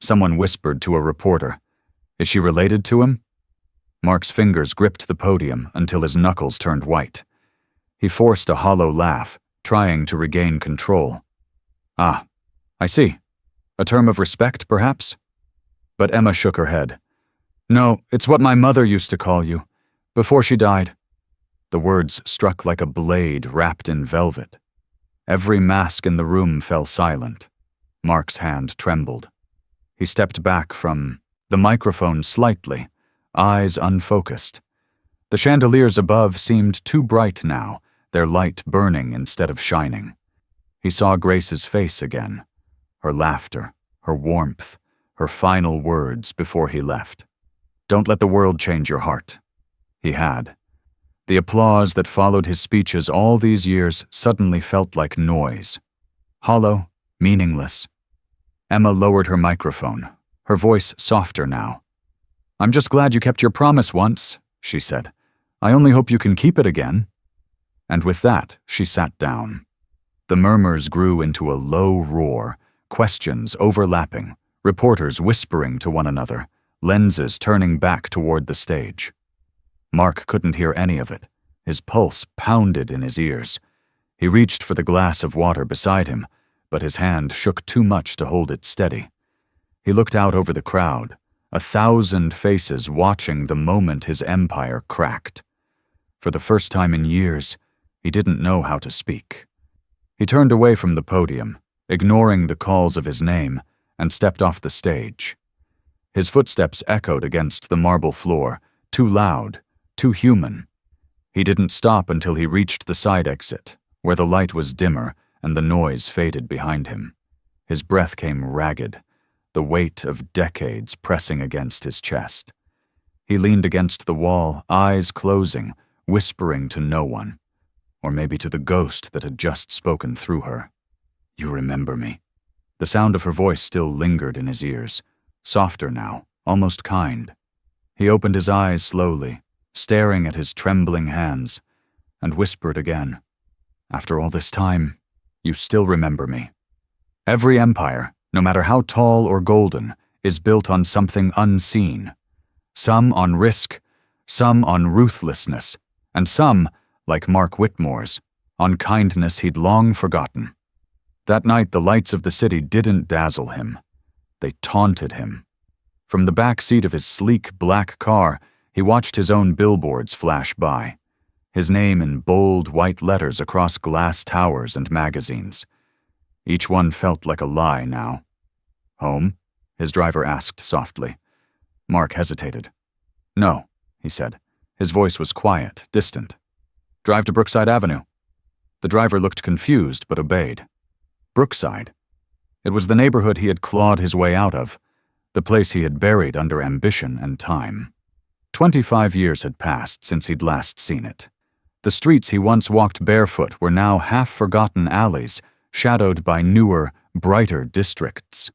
Someone whispered to a reporter, "Is she related to him?" Mark's fingers gripped the podium until his knuckles turned white. He forced a hollow laugh, trying to regain control. "Ah, I see. A term of respect, perhaps?" But Emma shook her head. "No, it's what my mother used to call you, before she died." The words struck like a blade wrapped in velvet. Every mask in the room fell silent. Mark's hand trembled. He stepped back from the microphone slightly, eyes unfocused. The chandeliers above seemed too bright now, their light burning instead of shining. He saw Grace's face again, her laughter, her warmth, her final words before he left. "Don't let the world change your heart." He had. The applause that followed his speeches all these years suddenly felt like noise. Hollow, meaningless. Emma lowered her microphone, her voice softer now. "I'm just glad you kept your promise once," she said. "I only hope you can keep it again." And with that, she sat down. The murmurs grew into a low roar, questions overlapping, reporters whispering to one another, lenses turning back toward the stage. Mark couldn't hear any of it. His pulse pounded in his ears. He reached for the glass of water beside him, but his hand shook too much to hold it steady. He looked out over the crowd, 1,000 faces watching the moment his empire cracked. For the first time in years, he didn't know how to speak. He turned away from the podium, ignoring the calls of his name, and stepped off the stage. His footsteps echoed against the marble floor, too loud, too human. He didn't stop until he reached the side exit, where the light was dimmer and the noise faded behind him. His breath came ragged, the weight of decades pressing against his chest. He leaned against the wall, eyes closing, whispering to no one, or maybe to the ghost that had just spoken through her. "You remember me." The sound of her voice still lingered in his ears, softer now, almost kind. He opened his eyes slowly, staring at his trembling hands, and whispered again, "After all this time, you still remember me." Every empire, no matter how tall or golden, is built on something unseen. Some on risk, some on ruthlessness, and some, like Mark Whitmore's, on kindness he'd long forgotten. That night the lights of the city didn't dazzle him. They taunted him. From the back seat of his sleek black car, he watched his own billboards flash by, his name in bold white letters across glass towers and magazines. Each one felt like a lie now. "Home?" his driver asked softly. Mark hesitated. "No," he said. His voice was quiet, distant. "Drive to Brookside Avenue." The driver looked confused but obeyed. Brookside. It was the neighborhood he had clawed his way out of, the place he had buried under ambition and time. 25 years had passed since he'd last seen it. The streets he once walked barefoot were now half-forgotten alleys, shadowed by newer, brighter districts.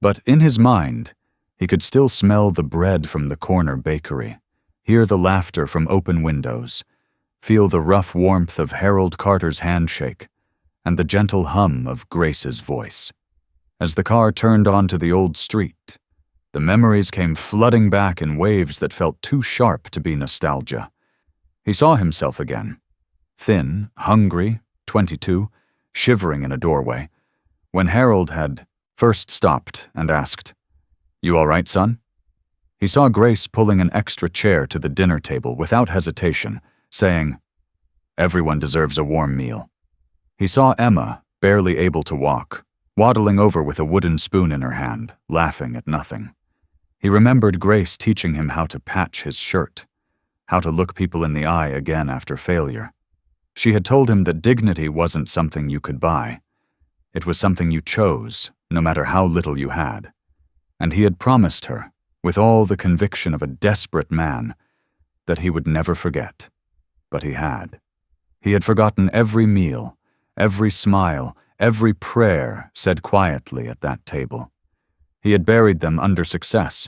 But in his mind, he could still smell the bread from the corner bakery, hear the laughter from open windows, feel the rough warmth of Harold Carter's handshake, and the gentle hum of Grace's voice. As the car turned onto the old street, the memories came flooding back in waves that felt too sharp to be nostalgia. He saw himself again, thin, hungry, 22, shivering in a doorway, when Harold had first stopped and asked, "You all right, son?" He saw Grace pulling an extra chair to the dinner table without hesitation, saying, "Everyone deserves a warm meal." He saw Emma, barely able to walk, waddling over with a wooden spoon in her hand, laughing at nothing. He remembered Grace teaching him how to patch his shirt, how to look people in the eye again after failure. She had told him that dignity wasn't something you could buy. It was something you chose, no matter how little you had. And he had promised her, with all the conviction of a desperate man, that he would never forget. But he had. He had forgotten every meal, every smile, every prayer said quietly at that table. He had buried them under success,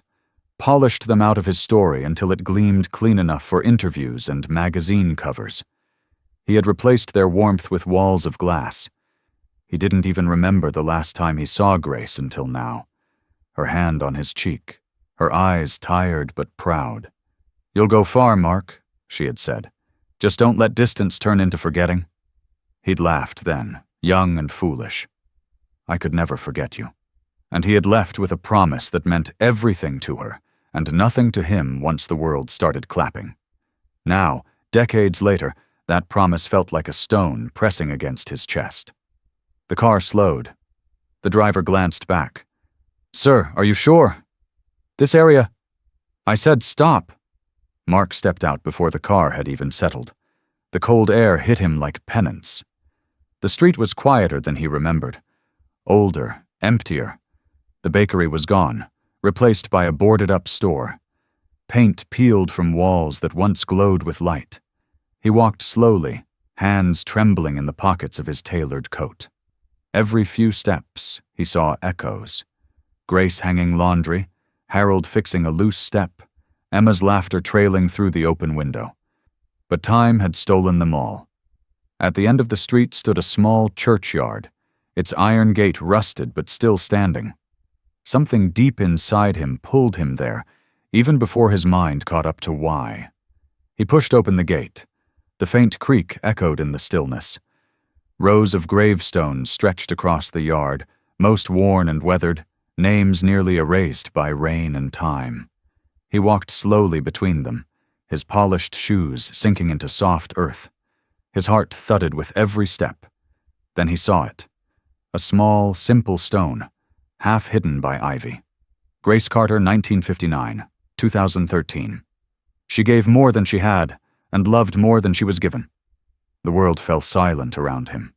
polished them out of his story until it gleamed clean enough for interviews and magazine covers. He had replaced their warmth with walls of glass. He didn't even remember the last time he saw Grace until now. Her hand on his cheek, her eyes tired but proud. "You'll go far, Mark," she had said. "Just don't let distance turn into forgetting." He'd laughed then, young and foolish. "I could never forget you." And he had left with a promise that meant everything to her, and nothing to him once the world started clapping. Now, decades later, that promise felt like a stone pressing against his chest. The car slowed. The driver glanced back. "Sir, are you sure? This area—" "I said stop." Mark stepped out before the car had even settled. The cold air hit him like penance. The street was quieter than he remembered. Older, emptier. The bakery was gone, replaced by a boarded-up store. Paint peeled from walls that once glowed with light. He walked slowly, hands trembling in the pockets of his tailored coat. Every few steps, he saw echoes. Grace hanging laundry, Harold fixing a loose step, Emma's laughter trailing through the open window. But time had stolen them all. At the end of the street stood a small churchyard, its iron gate rusted but still standing. Something deep inside him pulled him there, even before his mind caught up to why. He pushed open the gate. The faint creak echoed in the stillness. Rows of gravestones stretched across the yard, most worn and weathered, names nearly erased by rain and time. He walked slowly between them, his polished shoes sinking into soft earth. His heart thudded with every step. Then he saw it. A small, simple stone, half hidden by ivy. Grace Carter, 1959, 2013. She gave more than she had, and loved more than she was given. The world fell silent around him.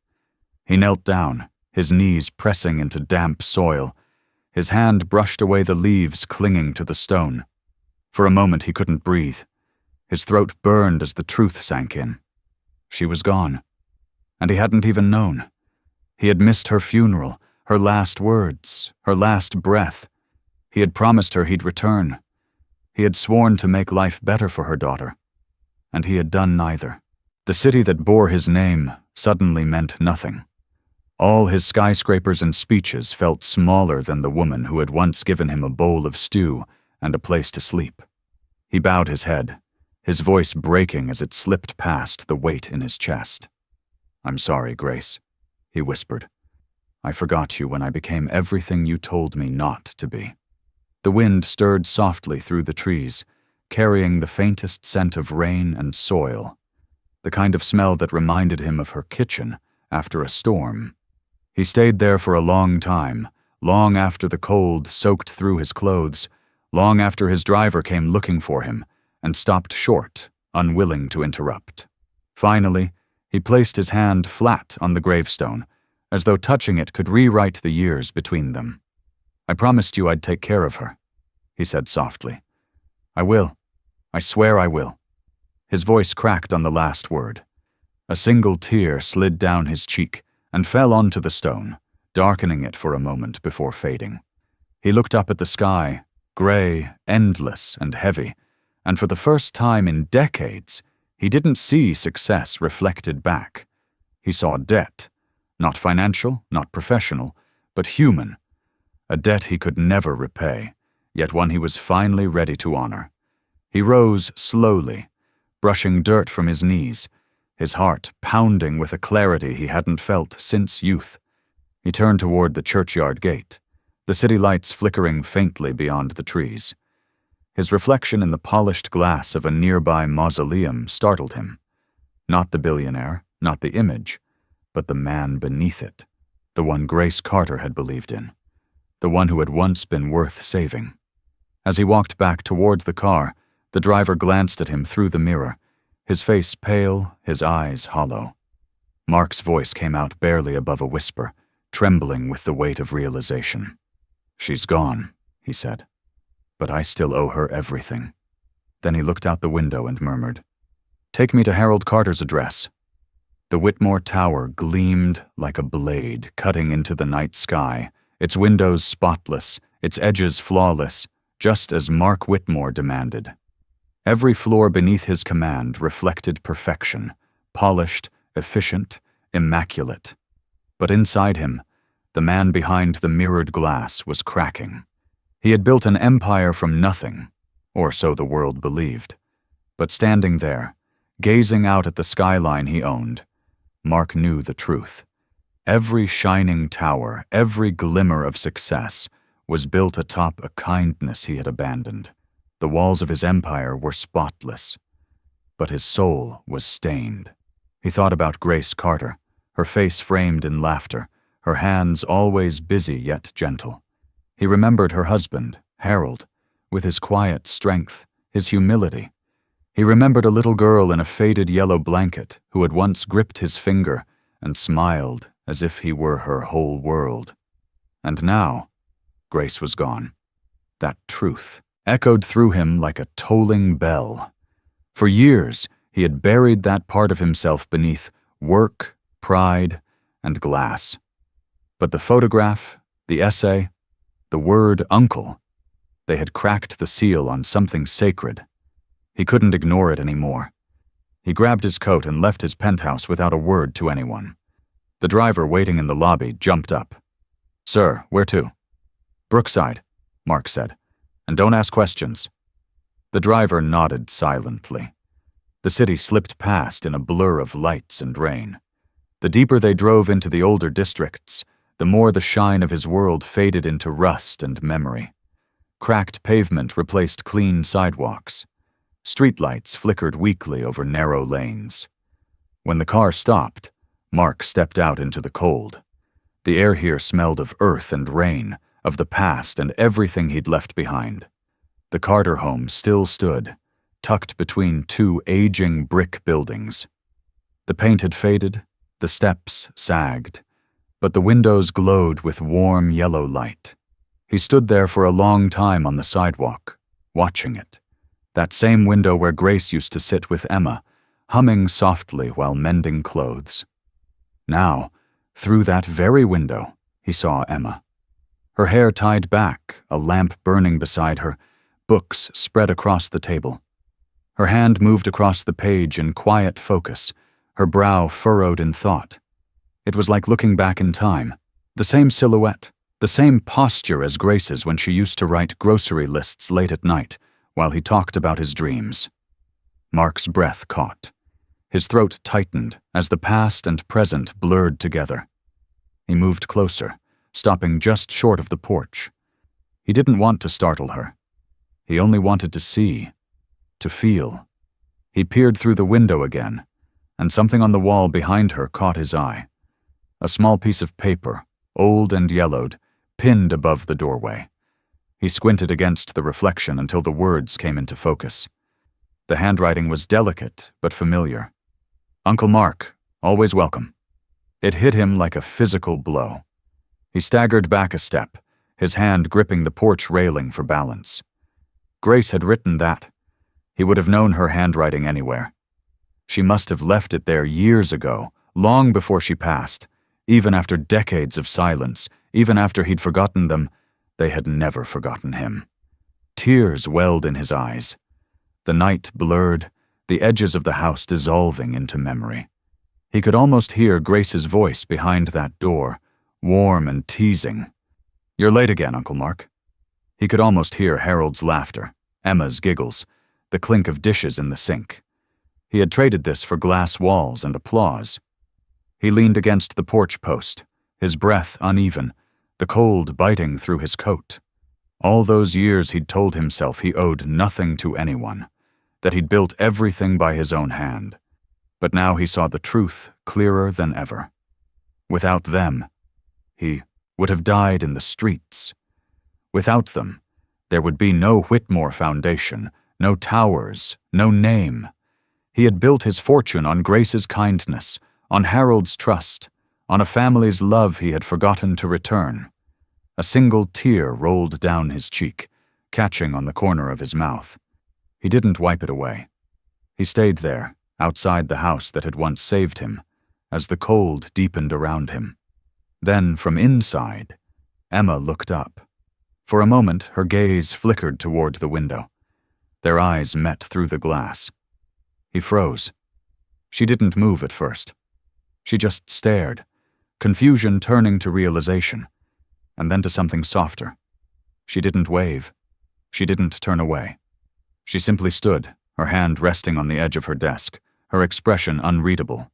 He knelt down, his knees pressing into damp soil. His hand brushed away the leaves clinging to the stone. For a moment he couldn't breathe. His throat burned as the truth sank in. She was gone. And he hadn't even known. He had missed her funeral, her last words, her last breath. He had promised her he'd return. He had sworn to make life better for her daughter. And he had done neither. The city that bore his name suddenly meant nothing. All his skyscrapers and speeches felt smaller than the woman who had once given him a bowl of stew and a place to sleep. He bowed his head, his voice breaking as it slipped past the weight in his chest. "I'm sorry, Grace," he whispered. "I forgot you when I became everything you told me not to be." The wind stirred softly through the trees, carrying the faintest scent of rain and soil, the kind of smell that reminded him of her kitchen after a storm. He stayed there for a long time, long after the cold soaked through his clothes, long after his driver came looking for him and stopped short, unwilling to interrupt. Finally, he placed his hand flat on the gravestone, as though touching it could rewrite the years between them. "I promised you I'd take care of her," he said softly. "I will. I swear I will." His voice cracked on the last word. A single tear slid down his cheek and fell onto the stone, darkening it for a moment before fading. He looked up at the sky, gray, endless, and heavy, and for the first time in decades, he didn't see success reflected back. He saw debt, not financial, not professional, but human, a debt he could never repay, yet one he was finally ready to honor. He rose slowly, brushing dirt from his knees, his heart pounding with a clarity he hadn't felt since youth. He turned toward the churchyard gate, the city lights flickering faintly beyond the trees. His reflection in the polished glass of a nearby mausoleum startled him. Not the billionaire, not the image, but the man beneath it, the one Grace Carter had believed in, the one who had once been worth saving. As he walked back toward the car, the driver glanced at him through the mirror, his face pale, his eyes hollow. Mark's voice came out barely above a whisper, trembling with the weight of realization. "She's gone," he said, "but I still owe her everything." Then he looked out the window and murmured, "Take me to Harold Carter's address." The Whitmore Tower gleamed like a blade cutting into the night sky, its windows spotless, its edges flawless, just as Mark Whitmore demanded. Every floor beneath his command reflected perfection, polished, efficient, immaculate. But inside him, the man behind the mirrored glass was cracking. He had built an empire from nothing, or so the world believed. But standing there, gazing out at the skyline he owned, Mark knew the truth. Every shining tower, every glimmer of success, was built atop a kindness he had abandoned. The walls of his empire were spotless, but his soul was stained. He thought about Grace Carter, her face framed in laughter, her hands always busy yet gentle. He remembered her husband, Harold, with his quiet strength, his humility. He remembered a little girl in a faded yellow blanket who had once gripped his finger and smiled as if he were her whole world. And now, Grace was gone. That truth echoed through him like a tolling bell. For years, he had buried that part of himself beneath work, pride, and glass. But the photograph, the essay, the word uncle, they had cracked the seal on something sacred. He couldn't ignore it anymore. He grabbed his coat and left his penthouse without a word to anyone. The driver waiting in the lobby jumped up. "Sir, where to?" "Brookside," Mark said. "And don't ask questions." The driver nodded silently. The city slipped past in a blur of lights and rain. The deeper they drove into the older districts, the more the shine of his world faded into rust and memory. Cracked pavement replaced clean sidewalks. Streetlights flickered weakly over narrow lanes. When the car stopped, Mark stepped out into the cold. The air here smelled of earth and rain, of the past and everything he'd left behind. The Carter home still stood, tucked between two aging brick buildings. The paint had faded, the steps sagged, but the windows glowed with warm yellow light. He stood there for a long time on the sidewalk, watching it. That same window where Grace used to sit with Emma, humming softly while mending clothes. Now, through that very window, he saw Emma. Her hair tied back, a lamp burning beside her, books spread across the table. Her hand moved across the page in quiet focus, her brow furrowed in thought. It was like looking back in time, the same silhouette, the same posture as Grace's when she used to write grocery lists late at night, while he talked about his dreams. Mark's breath caught. His throat tightened as the past and present blurred together. He moved closer, stopping just short of the porch. He didn't want to startle her. He only wanted to see, to feel. He peered through the window again, and something on the wall behind her caught his eye. A small piece of paper, old and yellowed, pinned above the doorway. He squinted against the reflection until the words came into focus. The handwriting was delicate but familiar. "Uncle Mark, always welcome." It hit him like a physical blow. He staggered back a step, his hand gripping the porch railing for balance. Grace had written that. He would have known her handwriting anywhere. She must have left it there years ago, long before she passed. Even after decades of silence, even after he'd forgotten them, they had never forgotten him. Tears welled in his eyes. The night blurred, the edges of the house dissolving into memory. He could almost hear Grace's voice behind that door, warm and teasing. "You're late again, Uncle Mark." He could almost hear Harold's laughter, Emma's giggles, the clink of dishes in the sink. He had traded this for glass walls and applause. He leaned against the porch post, his breath uneven, the cold biting through his coat. All those years he'd told himself he owed nothing to anyone, that he'd built everything by his own hand. But now he saw the truth clearer than ever. Without them, he would have died in the streets. Without them, there would be no Whitmore Foundation, no towers, no name. He had built his fortune on Grace's kindness, on Harold's trust, on a family's love he had forgotten to return. A single tear rolled down his cheek, catching on the corner of his mouth. He didn't wipe it away. He stayed there, outside the house that had once saved him, as the cold deepened around him. Then, from inside, Emma looked up. For a moment, her gaze flickered toward the window. Their eyes met through the glass. He froze. She didn't move at first. She just stared, confusion turning to realization, and then to something softer. She didn't wave. She didn't turn away. She simply stood, her hand resting on the edge of her desk, her expression unreadable.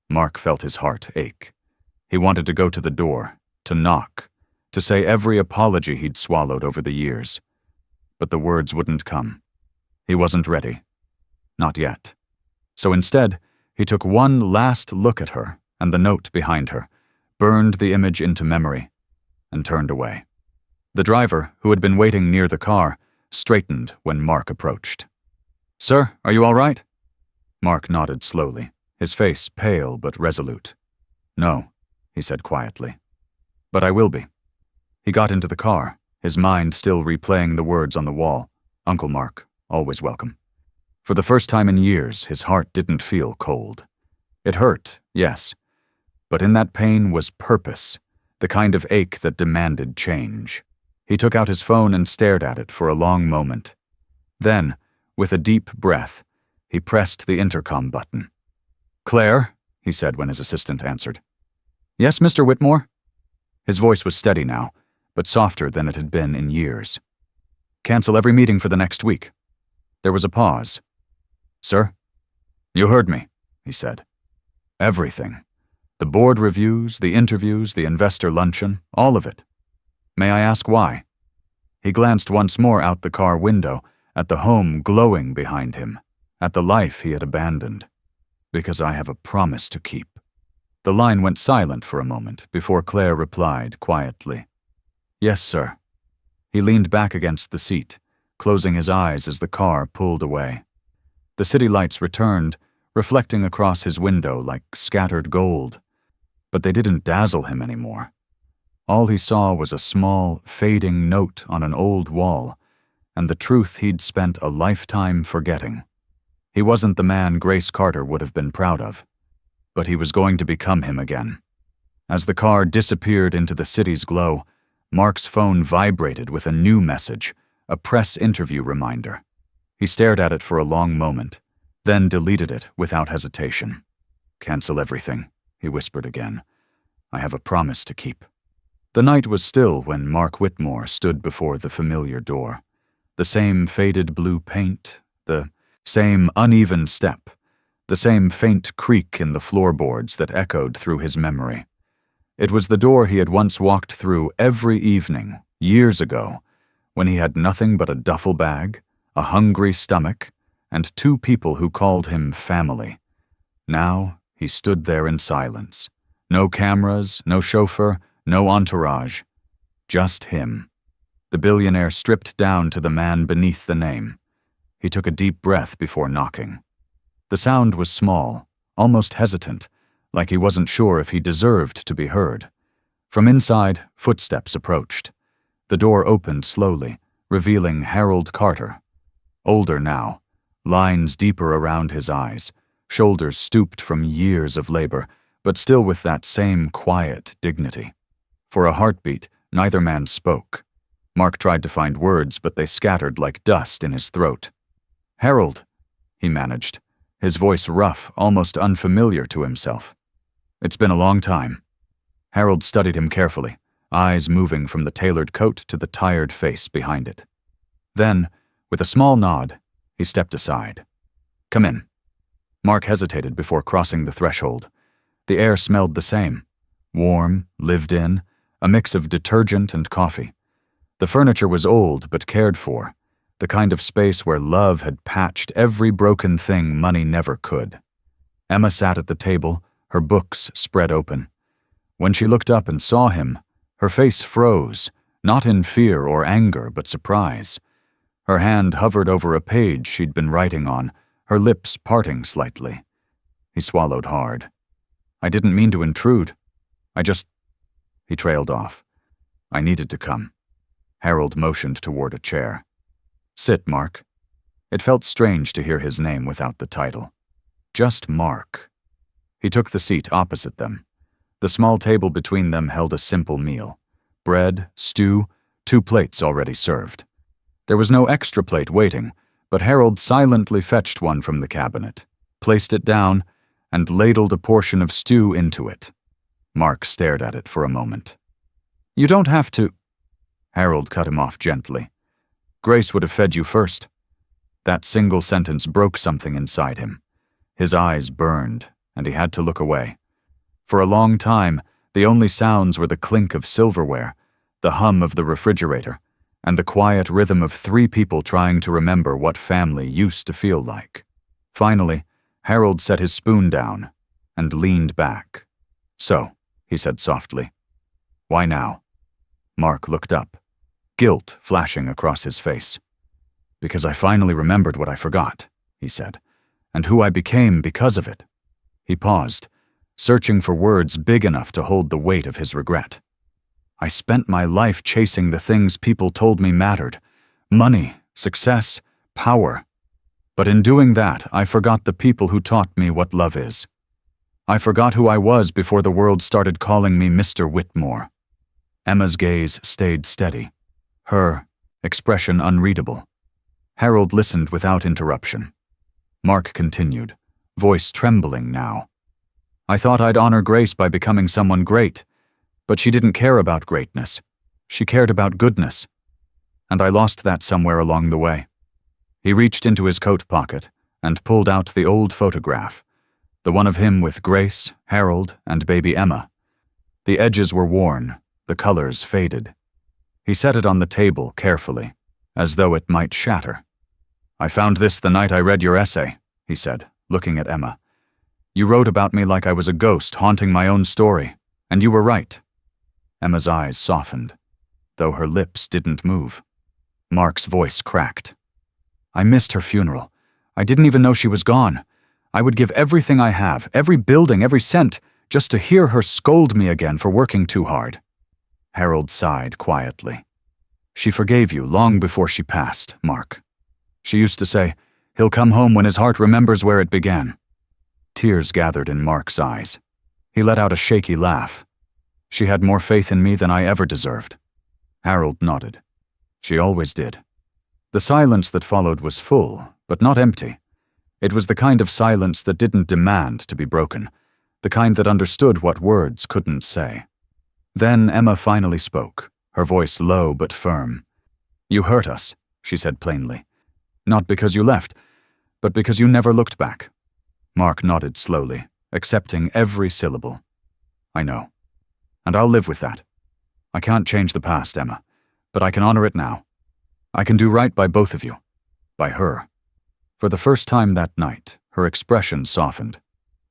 Mark felt his heart ache. He wanted to go to the door, to knock, to say every apology he'd swallowed over the years. But the words wouldn't come. He wasn't ready. Not yet. So instead, he took one last look at her and the note behind her, burned the image into memory, and turned away. The driver, who had been waiting near the car, straightened when Mark approached. "Sir, are you all right?" Mark nodded slowly, his face pale but resolute. "No," he said quietly. "But I will be." He got into the car, his mind still replaying the words on the wall. Uncle Mark, always welcome. For the first time in years, his heart didn't feel cold. It hurt, yes, but in that pain was purpose, the kind of ache that demanded change. He took out his phone and stared at it for a long moment. Then, with a deep breath, he pressed the intercom button. "Claire," he said when his assistant answered. "Yes, Mr. Whitmore?" His voice was steady now, but softer than it had been in years. "Cancel every meeting for the next week." There was a pause. "Sir?" "You heard me," he said. "Everything. The board reviews, the interviews, the investor luncheon, all of it. May I ask why?" He glanced once more out the car window, at the home glowing behind him, at the life he had abandoned. "Because I have a promise to keep." The line went silent for a moment before Claire replied quietly. "Yes, sir." He leaned back against the seat, closing his eyes as the car pulled away. The city lights returned, reflecting across his window like scattered gold. But they didn't dazzle him anymore. All he saw was a small, fading note on an old wall, and the truth he'd spent a lifetime forgetting. He wasn't the man Grace Carter would have been proud of, but he was going to become him again. As the car disappeared into the city's glow, Mark's phone vibrated with a new message, a press interview reminder. He stared at it for a long moment, then deleted it without hesitation. "Cancel everything," he whispered again. "I have a promise to keep." The night was still when Mark Whitmore stood before the familiar door. The same faded blue paint, the same uneven step, the same faint creak in the floorboards that echoed through his memory. It was the door he had once walked through every evening, years ago, when he had nothing but a duffel bag, a hungry stomach, and two people who called him family. Now he stood there in silence. No cameras, no chauffeur, no entourage. Just him. The billionaire stripped down to the man beneath the name. He took a deep breath before knocking. The sound was small, almost hesitant, like he wasn't sure if he deserved to be heard. From inside, footsteps approached. The door opened slowly, revealing Harold Carter. Older now, lines deeper around his eyes, shoulders stooped from years of labor, but still with that same quiet dignity. For a heartbeat, neither man spoke. Mark tried to find words, but they scattered like dust in his throat. "Harold," he managed, his voice rough, almost unfamiliar to himself. "It's been a long time." Harold studied him carefully, eyes moving from the tailored coat to the tired face behind it. Then, with a small nod, he stepped aside. "Come in." Mark hesitated before crossing the threshold. The air smelled the same. Warm, lived in, a mix of detergent and coffee. The furniture was old but cared for, the kind of space where love had patched every broken thing money never could. Emma sat at the table, her books spread open. When she looked up and saw him, her face froze, not in fear or anger but surprise. Her hand hovered over a page she'd been writing on, her lips parting slightly. He swallowed hard. "I didn't mean to intrude. He trailed off. "I needed to come." Harold motioned toward a chair. "Sit, Mark." It felt strange to hear his name without the title. Just Mark. He took the seat opposite them. The small table between them held a simple meal. Bread, stew, 2 plates already served. There was no extra plate waiting, but Harold silently fetched one from the cabinet, placed it down, and ladled a portion of stew into it. Mark stared at it for a moment. "You don't have to—" Harold cut him off gently. "Grace would have fed you first." That single sentence broke something inside him. His eyes burned, and he had to look away. For a long time, the only sounds were the clink of silverware, the hum of the refrigerator, and the quiet rhythm of 3 people trying to remember what family used to feel like. Finally, Harold set his spoon down and leaned back. "So," he said softly. "Why now?" Mark looked up, guilt flashing across his face. "Because I finally remembered what I forgot," he said, "and who I became because of it." He paused, searching for words big enough to hold the weight of his regret. "I spent my life chasing the things people told me mattered. Money, success, power. But in doing that, I forgot the people who taught me what love is. I forgot who I was before the world started calling me Mr. Whitmore." Emma's gaze stayed steady, her expression unreadable. Harold listened without interruption. Mark continued, voice trembling now. "I thought I'd honor Grace by becoming someone great, but she didn't care about greatness. She cared about goodness. And I lost that somewhere along the way." He reached into his coat pocket and pulled out the old photograph, the one of him with Grace, Harold, and baby Emma. The edges were worn, the colors faded. He set it on the table carefully, as though it might shatter. "I found this the night I read your essay," he said, looking at Emma. "You wrote about me like I was a ghost haunting my own story, and you were right." Emma's eyes softened, though her lips didn't move. Mark's voice cracked. "I missed her funeral. I didn't even know she was gone. I would give everything I have, every building, every cent, just to hear her scold me again for working too hard." Harold sighed quietly. "She forgave you long before she passed, Mark. She used to say, 'He'll come home when his heart remembers where it began.'" Tears gathered in Mark's eyes. He let out a shaky laugh. "She had more faith in me than I ever deserved." Harold nodded. "She always did." The silence that followed was full, but not empty. It was the kind of silence that didn't demand to be broken, the kind that understood what words couldn't say. Then Emma finally spoke, her voice low but firm. "You hurt us," she said plainly. "Not because you left, but because you never looked back." Mark nodded slowly, accepting every syllable. "I know. And I'll live with that. I can't change the past, Emma, but I can honor it now. I can do right by both of you. By her." For the first time that night, her expression softened.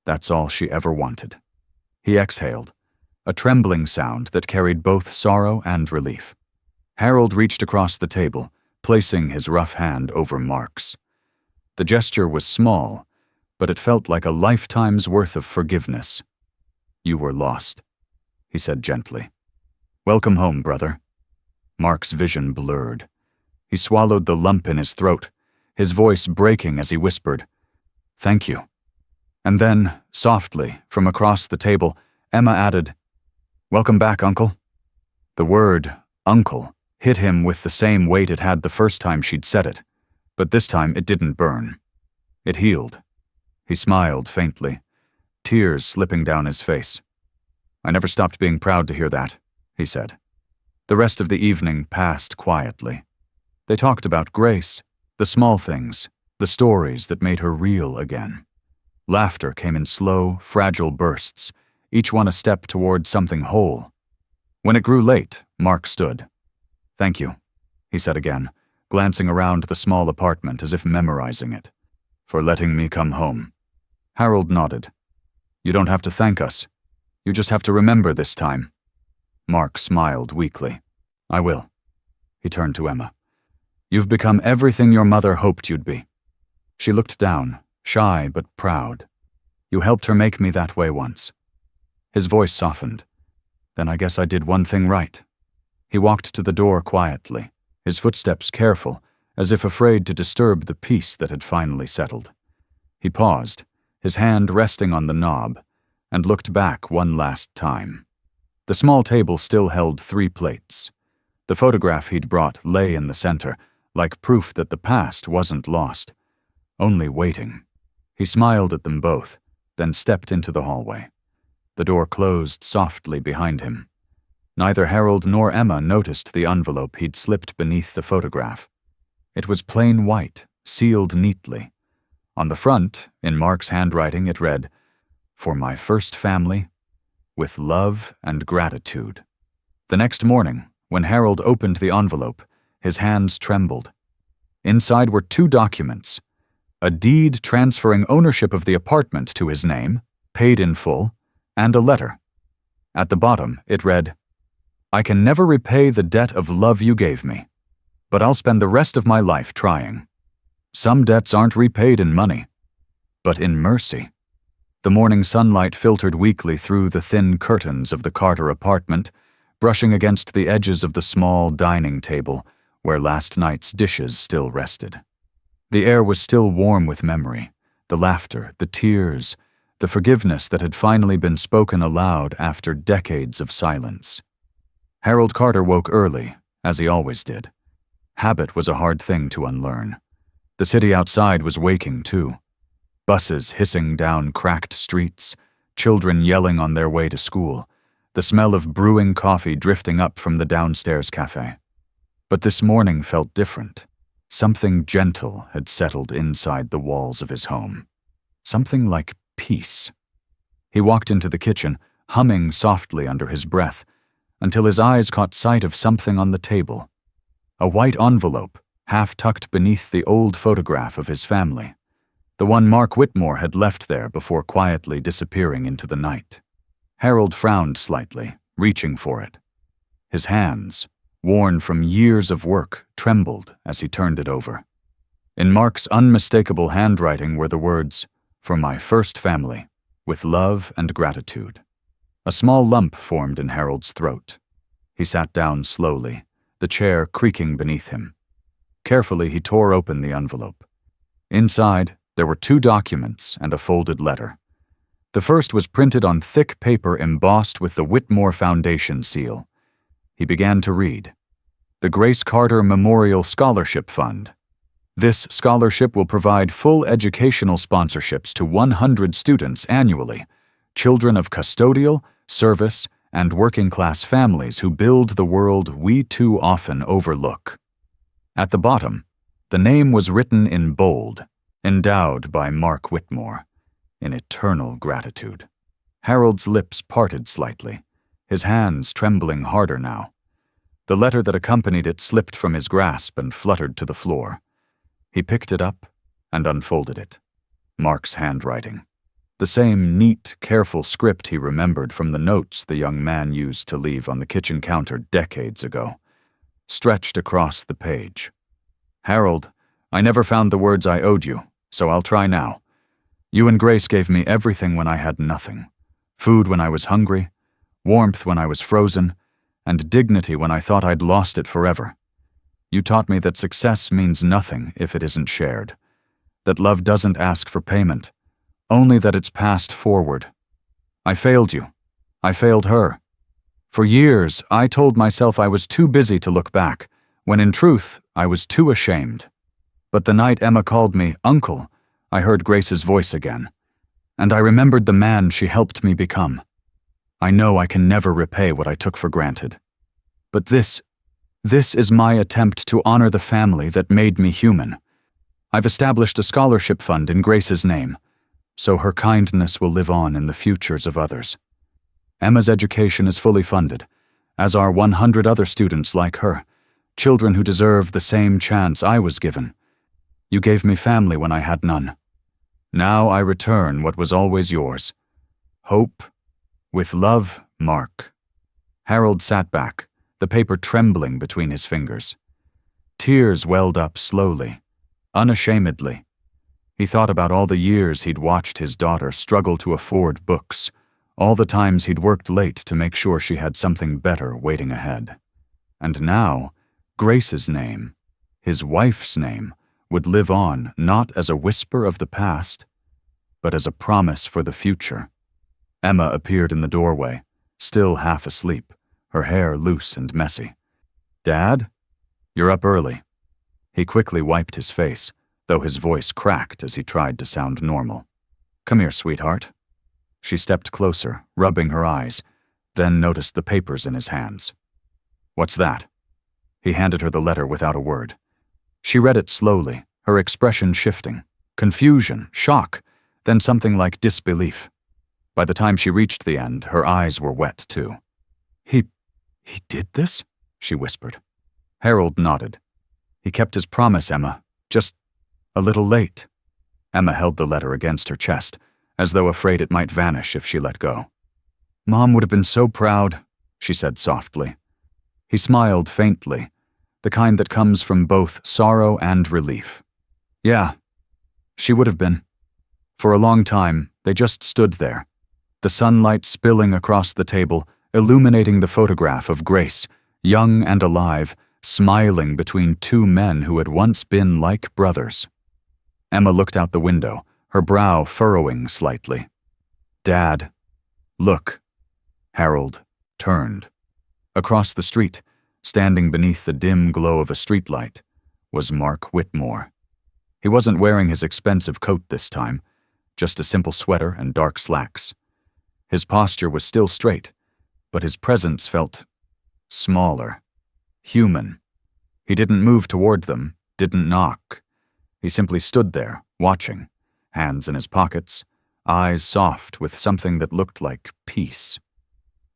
That's all she ever wanted. He exhaled, a trembling sound that carried both sorrow and relief. Harold reached across the table, placing his rough hand over Mark's. The gesture was small, but it felt like a lifetime's worth of forgiveness. "You were lost," he said gently. "Welcome home, brother." Mark's vision blurred. He swallowed the lump in his throat, his voice breaking as he whispered, "Thank you." And then, softly, from across the table, Emma added, "Welcome back, Uncle." The word, uncle, hit him with the same weight it had the first time she'd said it, but this time it didn't burn. It healed. He smiled faintly, tears slipping down his face. "I never stopped being proud to hear that," he said. The rest of the evening passed quietly. They talked about Grace, the small things, the stories that made her real again. Laughter came in slow, fragile bursts, each one a step toward something whole. When it grew late, Mark stood. "Thank you," he said again, glancing around the small apartment as if memorizing it. "For letting me come home." Harold nodded. "You don't have to thank us. You just have to remember this time." Mark smiled weakly. "I will." He turned to Emma. "You've become everything your mother hoped you'd be." She looked down, shy but proud. "You helped her make me that way once." His voice softened. "Then I guess I did one thing right." He walked to the door quietly, his footsteps careful, as if afraid to disturb the peace that had finally settled. He paused, his hand resting on the knob, and looked back one last time. The small table still held 3 plates. The photograph he'd brought lay in the center, like proof that the past wasn't lost, only waiting. He smiled at them both, then stepped into the hallway. The door closed softly behind him. Neither Harold nor Emma noticed the envelope he'd slipped beneath the photograph. It was plain white, sealed neatly. On the front, in Mark's handwriting, it read, "For my first family, with love and gratitude." The next morning, when Harold opened the envelope, his hands trembled. Inside were 2 documents: a deed transferring ownership of the apartment to his name, paid in full, and a letter. At the bottom, it read, "I can never repay the debt of love you gave me, but I'll spend the rest of my life trying. Some debts aren't repaid in money, but in mercy." The morning sunlight filtered weakly through the thin curtains of the Carter apartment, brushing against the edges of the small dining table where last night's dishes still rested. The air was still warm with memory, the laughter, the tears, the forgiveness that had finally been spoken aloud after decades of silence. Harold Carter woke early, as he always did. Habit was a hard thing to unlearn. The city outside was waking too. Buses hissing down cracked streets, children yelling on their way to school, the smell of brewing coffee drifting up from the downstairs cafe. But this morning felt different. Something gentle had settled inside the walls of his home. Something like peace. He walked into the kitchen, humming softly under his breath, until his eyes caught sight of something on the table. A white envelope, half tucked beneath the old photograph of his family. The one Mark Whitmore had left there before quietly disappearing into the night. Harold frowned slightly, reaching for it. His hands, worn from years of work, trembled as he turned it over. In Mark's unmistakable handwriting were the words, "For my first family, with love and gratitude." A small lump formed in Harold's throat. He sat down slowly, the chair creaking beneath him. Carefully, he tore open the envelope. Inside, there were 2 documents and a folded letter. The first was printed on thick paper embossed with the Whitmore Foundation seal. He began to read. "The Grace Carter Memorial Scholarship Fund. This scholarship will provide full educational sponsorships to 100 students annually, children of custodial, service, and working-class families who build the world we too often overlook." At the bottom, the name was written in bold, "Endowed by Mark Whitmore, in eternal gratitude." Harold's lips parted slightly, his hands trembling harder now. The letter that accompanied it slipped from his grasp and fluttered to the floor. He picked it up and unfolded it. Mark's handwriting. The same neat, careful script he remembered from the notes the young man used to leave on the kitchen counter decades ago. stretched across the page. Harold, I never found the words I owed you, so I'll try now. You and Grace gave me everything when I had nothing. Food when I was hungry, warmth when I was frozen, and dignity when I thought I'd lost it forever. You taught me that success means nothing if it isn't shared, that love doesn't ask for payment, only that it's passed forward. I failed you. I failed her. For years, I told myself I was too busy to look back, when in truth, I was too ashamed. But the night Emma called me Uncle, I heard Grace's voice again, and I remembered the man she helped me become. I know I can never repay what I took for granted. But this is my attempt to honor the family that made me human. I've established a scholarship fund in Grace's name, so her kindness will live on in the futures of others. Emma's education is fully funded, as are 100 other students like her, children who deserve the same chance I was given. You gave me family when I had none. Now I return what was always yours. Hope. With love, Mark. Harold sat back, the paper trembling between his fingers. Tears welled up slowly, unashamedly. He thought about all the years he'd watched his daughter struggle to afford books, all the times he'd worked late to make sure she had something better waiting ahead. And now, Grace's name, his wife's name, would live on not as a whisper of the past, but as a promise for the future. Emma appeared in the doorway, still half asleep, her hair loose and messy. Dad? You're up early. He quickly wiped his face, though his voice cracked as he tried to sound normal. Come here, sweetheart. She stepped closer, rubbing her eyes, then noticed the papers in his hands. What's that? He handed her the letter without a word. She read it slowly, her expression shifting. Confusion, shock, then something like disbelief. By the time she reached the end, her eyes were wet too. He did this? She whispered. Harold nodded. He kept his promise, Emma, just a little late. Emma held the letter against her chest, as though afraid it might vanish if she let go. Mom would have been so proud, she said softly. He smiled faintly, the kind that comes from both sorrow and relief. Yeah, she would have been. For a long time, they just stood there, the sunlight spilling across the table, illuminating the photograph of Grace, young and alive, smiling between two men who had once been like brothers. Emma looked out the window, her brow furrowing slightly. Dad, look. Harold turned. Across the street, standing beneath the dim glow of a streetlight, was Mark Whitmore. He wasn't wearing his expensive coat this time, just a simple sweater and dark slacks. His posture was still straight, but his presence felt smaller, human. He didn't move toward them, didn't knock. He simply stood there, watching, hands in his pockets, eyes soft with something that looked like peace.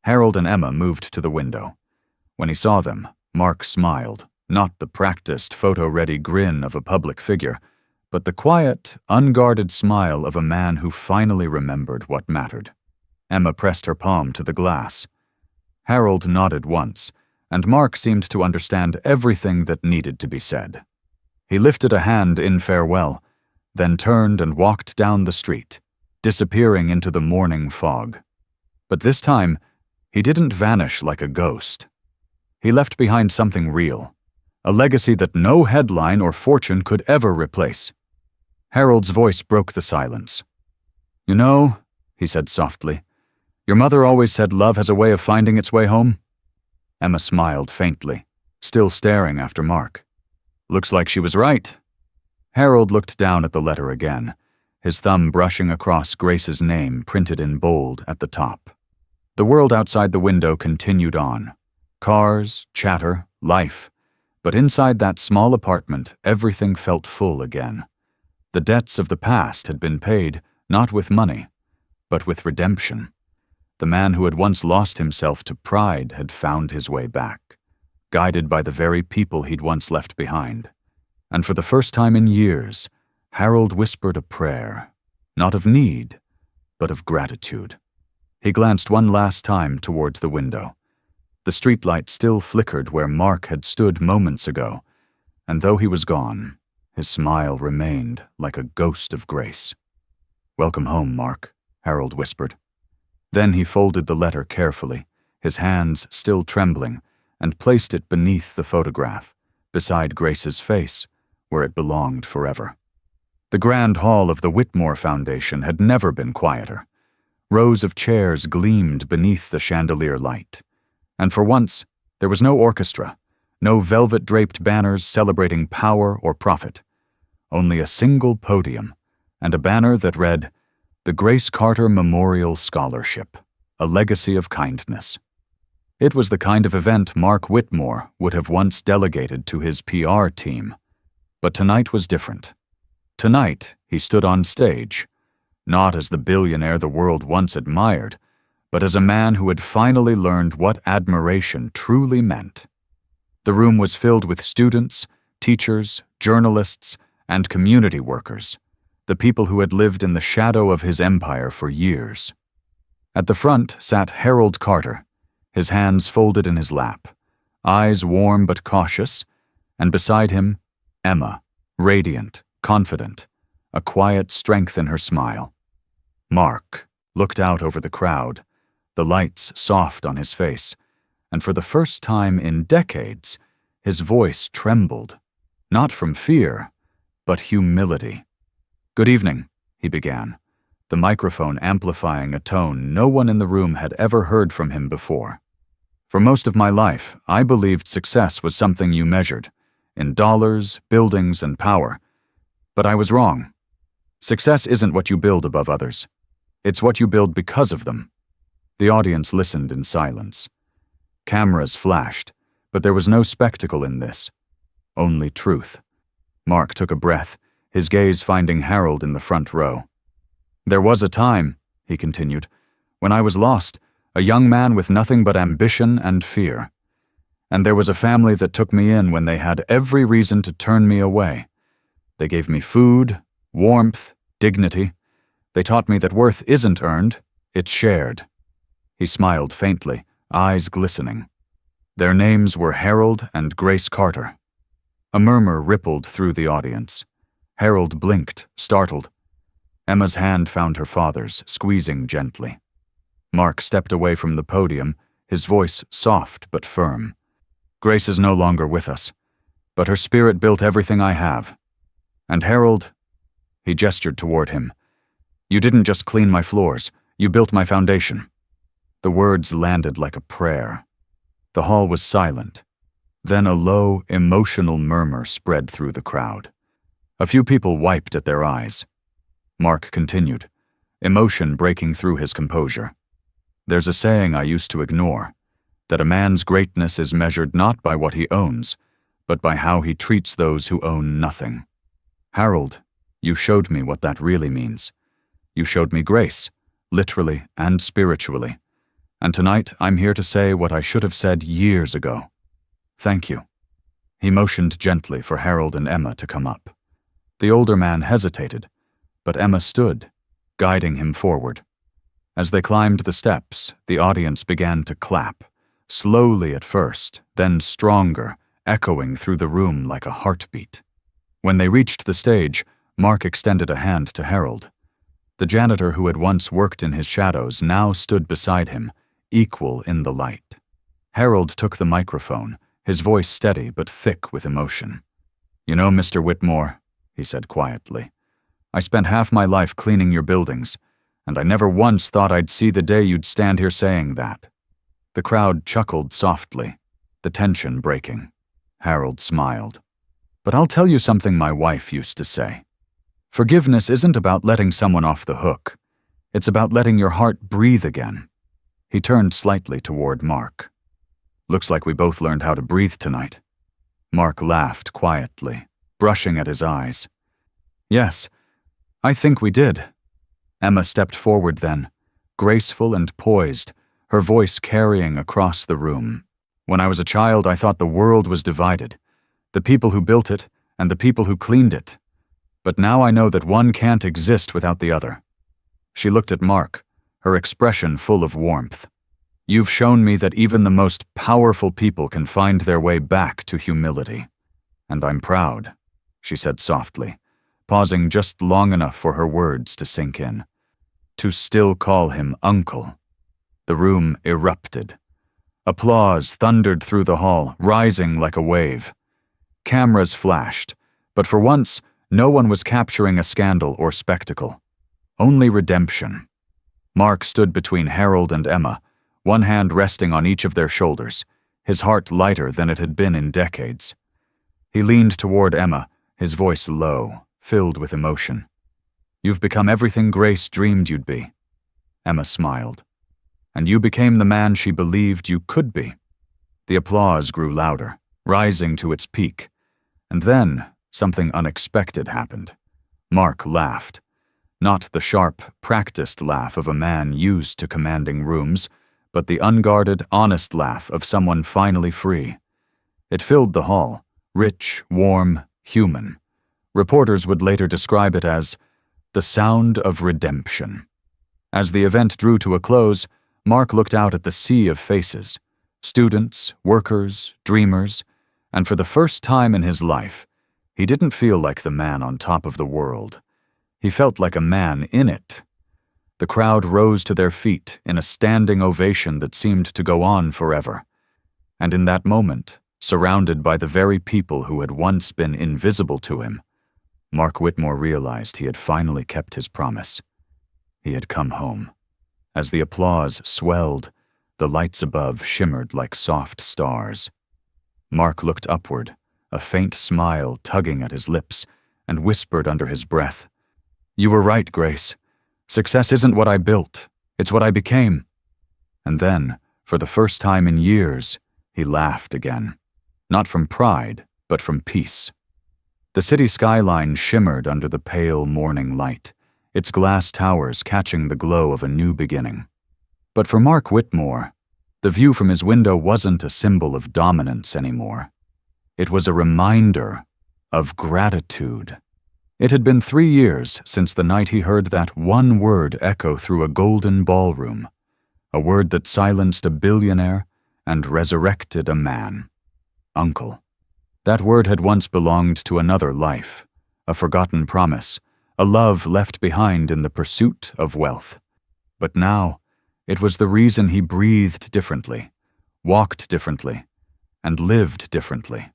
Harold and Emma moved to the window. When he saw them, Mark smiled, not the practiced, photo-ready grin of a public figure, but the quiet, unguarded smile of a man who finally remembered what mattered. Emma pressed her palm to the glass. Harold nodded once, and Mark seemed to understand everything that needed to be said. He lifted a hand in farewell, then turned and walked down the street, disappearing into the morning fog. But this time, he didn't vanish like a ghost. He left behind something real, a legacy that no headline or fortune could ever replace. Harold's voice broke the silence. You know, he said softly, your mother always said love has a way of finding its way home. Emma smiled faintly, still staring after Mark. Looks like she was right. Harold looked down at the letter again, his thumb brushing across Grace's name printed in bold at the top. The world outside the window continued on. Cars, chatter, life. But inside that small apartment, everything felt full again. The debts of the past had been paid, not with money, but with redemption. The man who had once lost himself to pride had found his way back, guided by the very people he'd once left behind. And for the first time in years, Harold whispered a prayer, not of need, but of gratitude. He glanced one last time towards the window. The streetlight still flickered where Mark had stood moments ago, and though he was gone, his smile remained like a ghost of grace. "Welcome home, Mark," Harold whispered. Then he folded the letter carefully, his hands still trembling, and placed it beneath the photograph, beside Grace's face, where it belonged forever. The grand hall of the Whitmore Foundation had never been quieter. Rows of chairs gleamed beneath the chandelier light. And for once, there was no orchestra, no velvet-draped banners celebrating power or profit. Only a single podium, and a banner that read, "The Grace Carter Memorial Scholarship, a legacy of kindness." It was the kind of event Mark Whitmore would have once delegated to his PR team. But tonight was different. Tonight, he stood on stage, not as the billionaire the world once admired, but as a man who had finally learned what admiration truly meant. The room was filled with students, teachers, journalists, and community workers, the people who had lived in the shadow of his empire for years. At the front sat Harold Carter, his hands folded in his lap, eyes warm but cautious, and beside him, Emma, radiant, confident, a quiet strength in her smile. Mark looked out over the crowd, the lights soft on his face, and for the first time in decades, his voice trembled, not from fear, but humility. "Good evening," he began, the microphone amplifying a tone no one in the room had ever heard from him before. "For most of my life, I believed success was something you measured, in dollars, buildings, and power. But I was wrong. Success isn't what you build above others. It's what you build because of them." The audience listened in silence. Cameras flashed, but there was no spectacle in this. Only truth. Mark took a breath, his gaze finding Harold in the front row. "There was a time," he continued, "when I was lost, a young man with nothing but ambition and fear. And there was a family that took me in when they had every reason to turn me away. They gave me food, warmth, dignity. They taught me that worth isn't earned, it's shared." He smiled faintly, eyes glistening. Their names were Harold and Grace Carter. A murmur rippled through the audience. Harold blinked, startled. Emma's hand found her father's, squeezing gently. Mark stepped away from the podium, his voice soft but firm. "Grace is no longer with us, but her spirit built everything I have. And Harold," he gestured toward him, "you didn't just clean my floors, you built my foundation." The words landed like a prayer. The hall was silent. Then a low, emotional murmur spread through the crowd. A few people wiped at their eyes. Mark continued, emotion breaking through his composure. "There's a saying I used to ignore, that a man's greatness is measured not by what he owns, but by how he treats those who own nothing. Harold, you showed me what that really means. You showed me grace, literally and spiritually. And tonight I'm here to say what I should have said years ago. Thank you." He motioned gently for Harold and Emma to come up. The older man hesitated, but Emma stood, guiding him forward. As they climbed the steps, the audience began to clap, slowly at first, then stronger, echoing through the room like a heartbeat. When they reached the stage, Mark extended a hand to Harold. The janitor who had once worked in his shadows now stood beside him, equal in the light. Harold took the microphone, his voice steady but thick with emotion. "You know, Mr. Whitmore," he said quietly, "I spent half my life cleaning your buildings, and I never once thought I'd see the day you'd stand here saying that." The crowd chuckled softly, the tension breaking. Harold smiled. "But I'll tell you something my wife used to say. Forgiveness isn't about letting someone off the hook. It's about letting your heart breathe again." He turned slightly toward Mark. "Looks like we both learned how to breathe tonight." Mark laughed quietly, brushing at his eyes. "Yes, I think we did." Emma stepped forward then, graceful and poised, her voice carrying across the room. "When I was a child, I thought the world was divided, the people who built it and the people who cleaned it. But now I know that one can't exist without the other." She looked at Mark, her expression full of warmth. You've shown me that even the most powerful people can find their way back to humility. And I'm proud," she said softly, pausing just long enough for her words to sink in. "To still call him uncle." The room erupted. Applause thundered through the hall, rising like a wave. Cameras flashed, but for once, no one was capturing a scandal or spectacle. Only redemption. Mark stood between Harold and Emma, one hand resting on each of their shoulders, his heart lighter than it had been in decades. He leaned toward Emma, his voice low, filled with emotion. "You've become everything Grace dreamed you'd be." Emma smiled. "And you became the man she believed you could be." The applause grew louder, rising to its peak. And then, something unexpected happened. Mark laughed. Not the sharp, practiced laugh of a man used to commanding rooms, but the unguarded, honest laugh of someone finally free. It filled the hall, rich, warm, human. Reporters would later describe it as the sound of redemption. As the event drew to a close, Mark looked out at the sea of faces, students, workers, dreamers, and for the first time in his life, he didn't feel like the man on top of the world. He felt like a man in it. The crowd rose to their feet in a standing ovation that seemed to go on forever. And in that moment, surrounded by the very people who had once been invisible to him, Mark Whitmore realized he had finally kept his promise. He had come home. As the applause swelled, the lights above shimmered like soft stars. Mark looked upward, a faint smile tugging at his lips, and whispered under his breath, "You were right, Grace. Success isn't what I built, it's what I became." And then, for the first time in years, he laughed again. Not from pride, but from peace. The city skyline shimmered under the pale morning light, its glass towers catching the glow of a new beginning. But for Mark Whitmore, the view from his window wasn't a symbol of dominance anymore. It was a reminder of gratitude. It had been 3 years since the night he heard that one word echo through a golden ballroom, a word that silenced a billionaire and resurrected a man. Uncle. That word had once belonged to another life, a forgotten promise, a love left behind in the pursuit of wealth. But now, it was the reason he breathed differently, walked differently, and lived differently.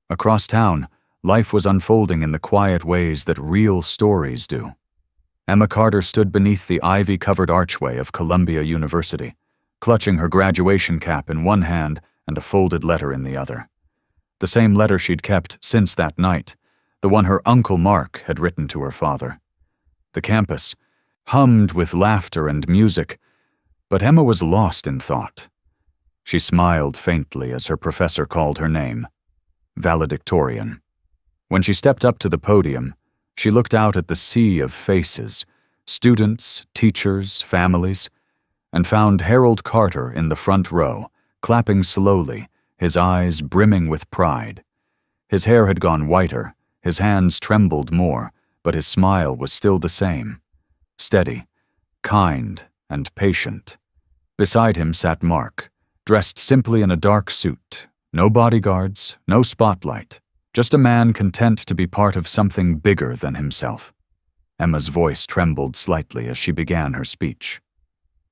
Across town, life was unfolding in the quiet ways that real stories do. Emma Carter stood beneath the ivy-covered archway of Columbia University, clutching her graduation cap in one hand and a folded letter in the other. The same letter she'd kept since that night, the one her Uncle Mark had written to her father. The campus hummed with laughter and music, but Emma was lost in thought. She smiled faintly as her professor called her name, valedictorian. When she stepped up to the podium, she looked out at the sea of faces, students, teachers, families, and found Harold Carter in the front row, clapping slowly, his eyes brimming with pride. His hair had gone whiter, his hands trembled more, but his smile was still the same. Steady, kind, and patient. Beside him sat Mark, dressed simply in a dark suit, no bodyguards, no spotlight, just a man content to be part of something bigger than himself. Emma's voice trembled slightly as she began her speech.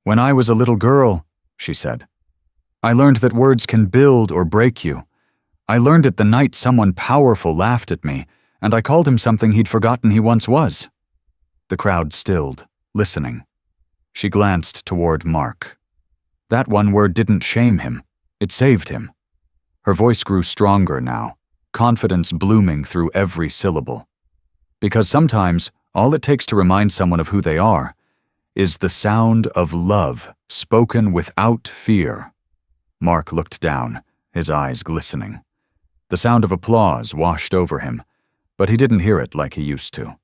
"When I was a little girl," she said, "I learned that words can build or break you. I learned it the night someone powerful laughed at me, and I called him something he'd forgotten he once was." The crowd stilled, listening. She glanced toward Mark. That one word didn't shame him. It saved him. Her voice grew stronger now, confidence blooming through every syllable. Because sometimes, all it takes to remind someone of who they are is the sound of love spoken without fear. Mark looked down, his eyes glistening. The sound of applause washed over him, but he didn't hear it like he used to.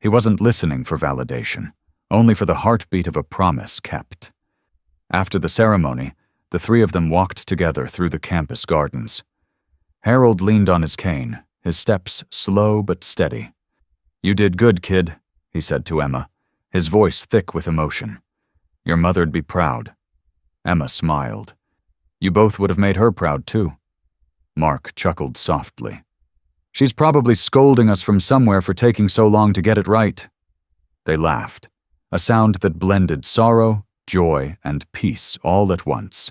He wasn't listening for validation, only for the heartbeat of a promise kept. After the ceremony, the three of them walked together through the campus gardens. Harold leaned on his cane, his steps slow but steady. "You did good, kid," he said to Emma, his voice thick with emotion. "Your mother'd be proud." Emma smiled. You both would have made her proud, too. Mark chuckled softly. She's probably scolding us from somewhere for taking so long to get it right. They laughed, a sound that blended sorrow, joy, and peace all at once.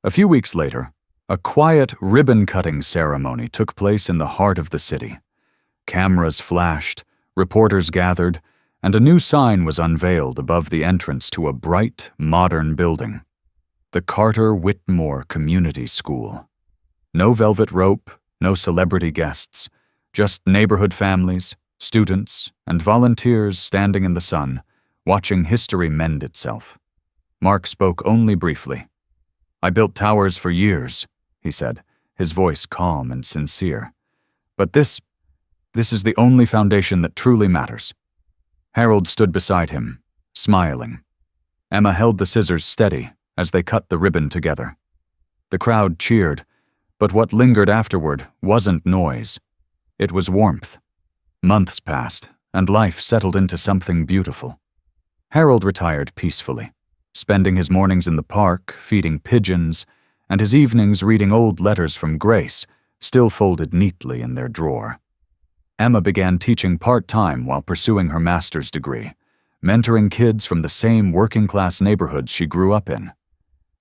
A few weeks later, a quiet ribbon-cutting ceremony took place in the heart of the city. Cameras flashed, reporters gathered, and a new sign was unveiled above the entrance to a bright, modern building. The Carter Whitmore Community School. No velvet rope, no celebrity guests, just neighborhood families, students, and volunteers standing in the sun, watching history mend itself. Mark spoke only briefly. I built towers for years, he said, his voice calm and sincere. But this is the only foundation that truly matters. Harold stood beside him, smiling. Emma held the scissors steady as they cut the ribbon together. The crowd cheered, but what lingered afterward wasn't noise. It was warmth. Months passed, and life settled into something beautiful. Harold retired peacefully, spending his mornings in the park, feeding pigeons, and his evenings reading old letters from Grace, still folded neatly in their drawer. Emma began teaching part-time while pursuing her master's degree, mentoring kids from the same working-class neighborhoods she grew up in.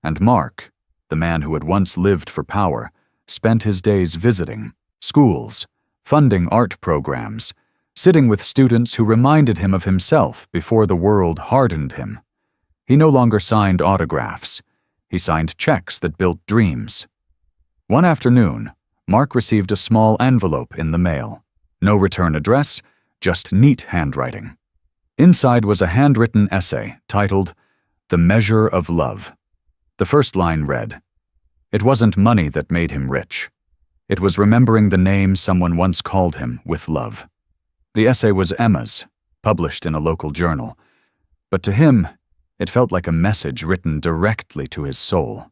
And Mark, the man who had once lived for power, spent his days visiting schools, funding art programs, sitting with students who reminded him of himself before the world hardened him. He no longer signed autographs. He signed checks that built dreams. One afternoon, Mark received a small envelope in the mail. No return address, just neat handwriting. Inside was a handwritten essay titled, The Measure of Love. The first line read, It wasn't money that made him rich. It was remembering the name someone once called him with love. The essay was Emma's, published in a local journal. But to him, it felt like a message written directly to his soul.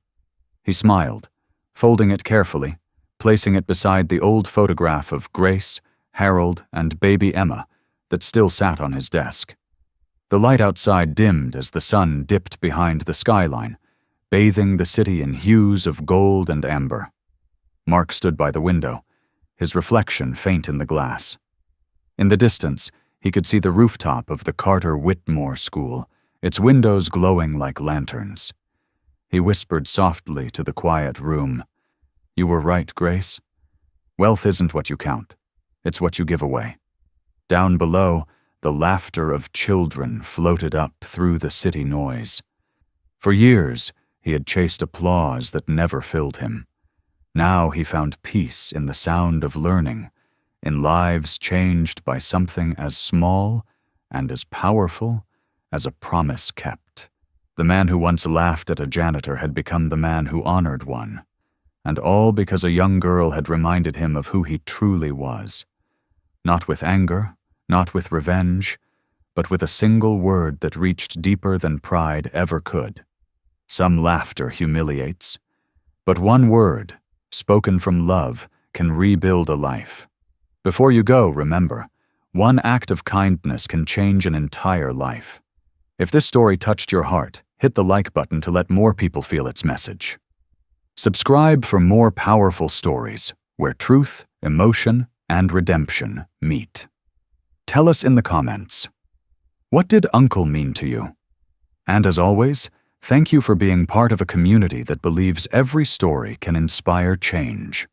He smiled, folding it carefully, placing it beside the old photograph of Grace, Harold, and baby Emma that still sat on his desk. The light outside dimmed as the sun dipped behind the skyline, bathing the city in hues of gold and amber. Mark stood by the window, his reflection faint in the glass. In the distance, he could see the rooftop of the Carter Whitmore School, its windows glowing like lanterns. He whispered softly to the quiet room, You were right, Grace. Wealth isn't what you count. It's what you give away. Down below, the laughter of children floated up through the city noise. For years, he had chased applause that never filled him. Now he found peace in the sound of learning, in lives changed by something as small and as powerful as a promise kept. The man who once laughed at a janitor had become the man who honored one, and all because a young girl had reminded him of who he truly was. Not with anger, not with revenge, but with a single word that reached deeper than pride ever could. Some laughter humiliates, but one word, spoken from love, can rebuild a life. Before you go, remember, one act of kindness can change an entire life. If this story touched your heart, hit the like button to let more people feel its message. Subscribe for more powerful stories where truth, emotion, and redemption meet. Tell us in the comments, what did Uncle mean to you? And as always, thank you for being part of a community that believes every story can inspire change.